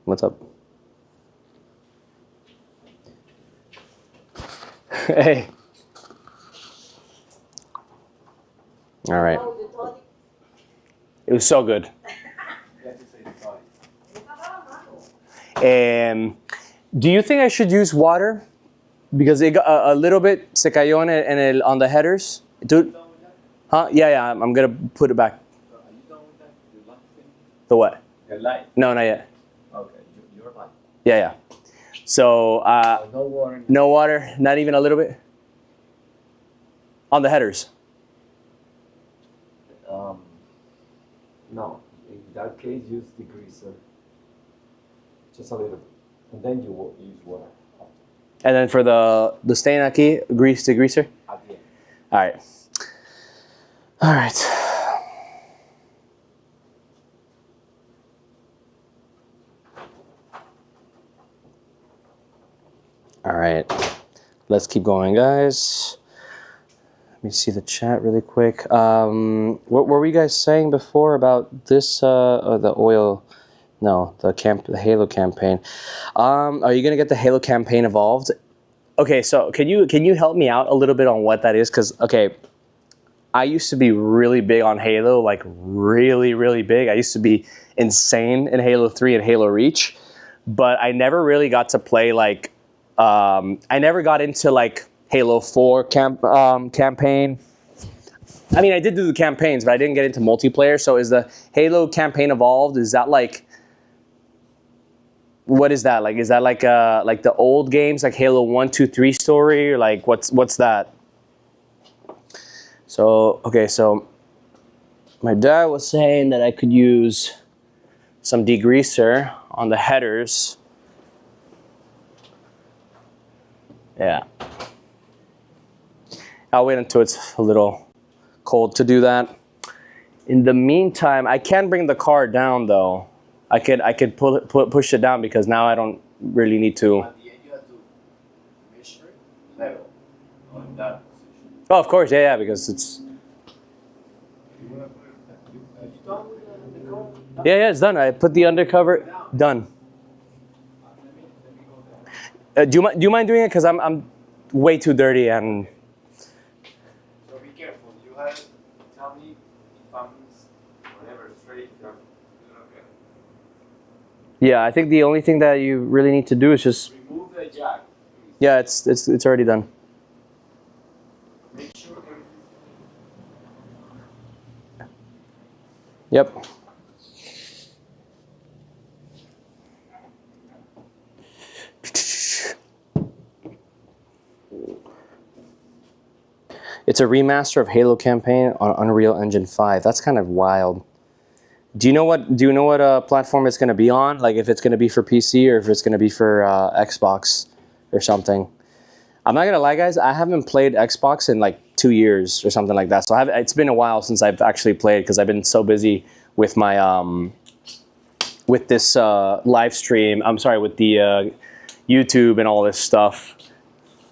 What's up? Hey. All right. It was so good. Do you think I should use water? Because it got a little bit se cayó on the headers. Dude. Huh? Yeah, I'm gonna put it back. Are you done with that? The light thing? The what? The light. No, not yet. Okay, your light. Yeah. So, No water. no water, not even a little bit? On the headers? No. In that case, use degreaser. Just a little bit. And then you will use water. And then for the stain aquí, grease to greaser? At the end. All right. All right. All right. Let's keep going, guys. Let me see the chat really quick. What were you guys saying before about this, the oil? No, the Halo campaign. Are you gonna get the Halo campaign evolved? Okay, so can you help me out a little bit on what that is? Because okay, I used to be really big on Halo, like really big. I used to be insane in Halo 3 and Halo Reach, but I never really got to play like I never got into like Halo 4 campaign. I mean, I did do the campaigns, but I didn't get into multiplayer. So is the Halo campaign evolved? Is that like, what is that? Like, is that like the old games, like Halo 1, 2, 3 story, or like what's that? So, okay, so my dad was saying that I could use some degreaser on the headers. Yeah. I'll wait until it's a little cold to do that. In the meantime, I can bring the car down though. I could push it down because now I don't really need to. At the end, you have to measure level on that position. Oh, of course, yeah, because it's. Are you done with the code? Yeah, it's done. I put the undercover. Done. Let me go there. Do you mind doing it? Because I'm way too dirty and. So be careful. You have to tell me if I'm whatever straight. Okay. Yeah, I think the only thing that you really need to do is just. Remove the jack. Please. Yeah, it's already done. Make sure everything. Yep. It's a remaster of Halo campaign on Unreal Engine 5. That's kind of wild. Do you know what platform it's going to be on? Like if it's going to be for PC or if it's going to be for Xbox or something. I'm not going to lie, guys. I haven't played Xbox in like 2 years or something like that. So it's been a while since I've actually played because I've been so busy with my with this live stream. I'm sorry, with the YouTube and all this stuff.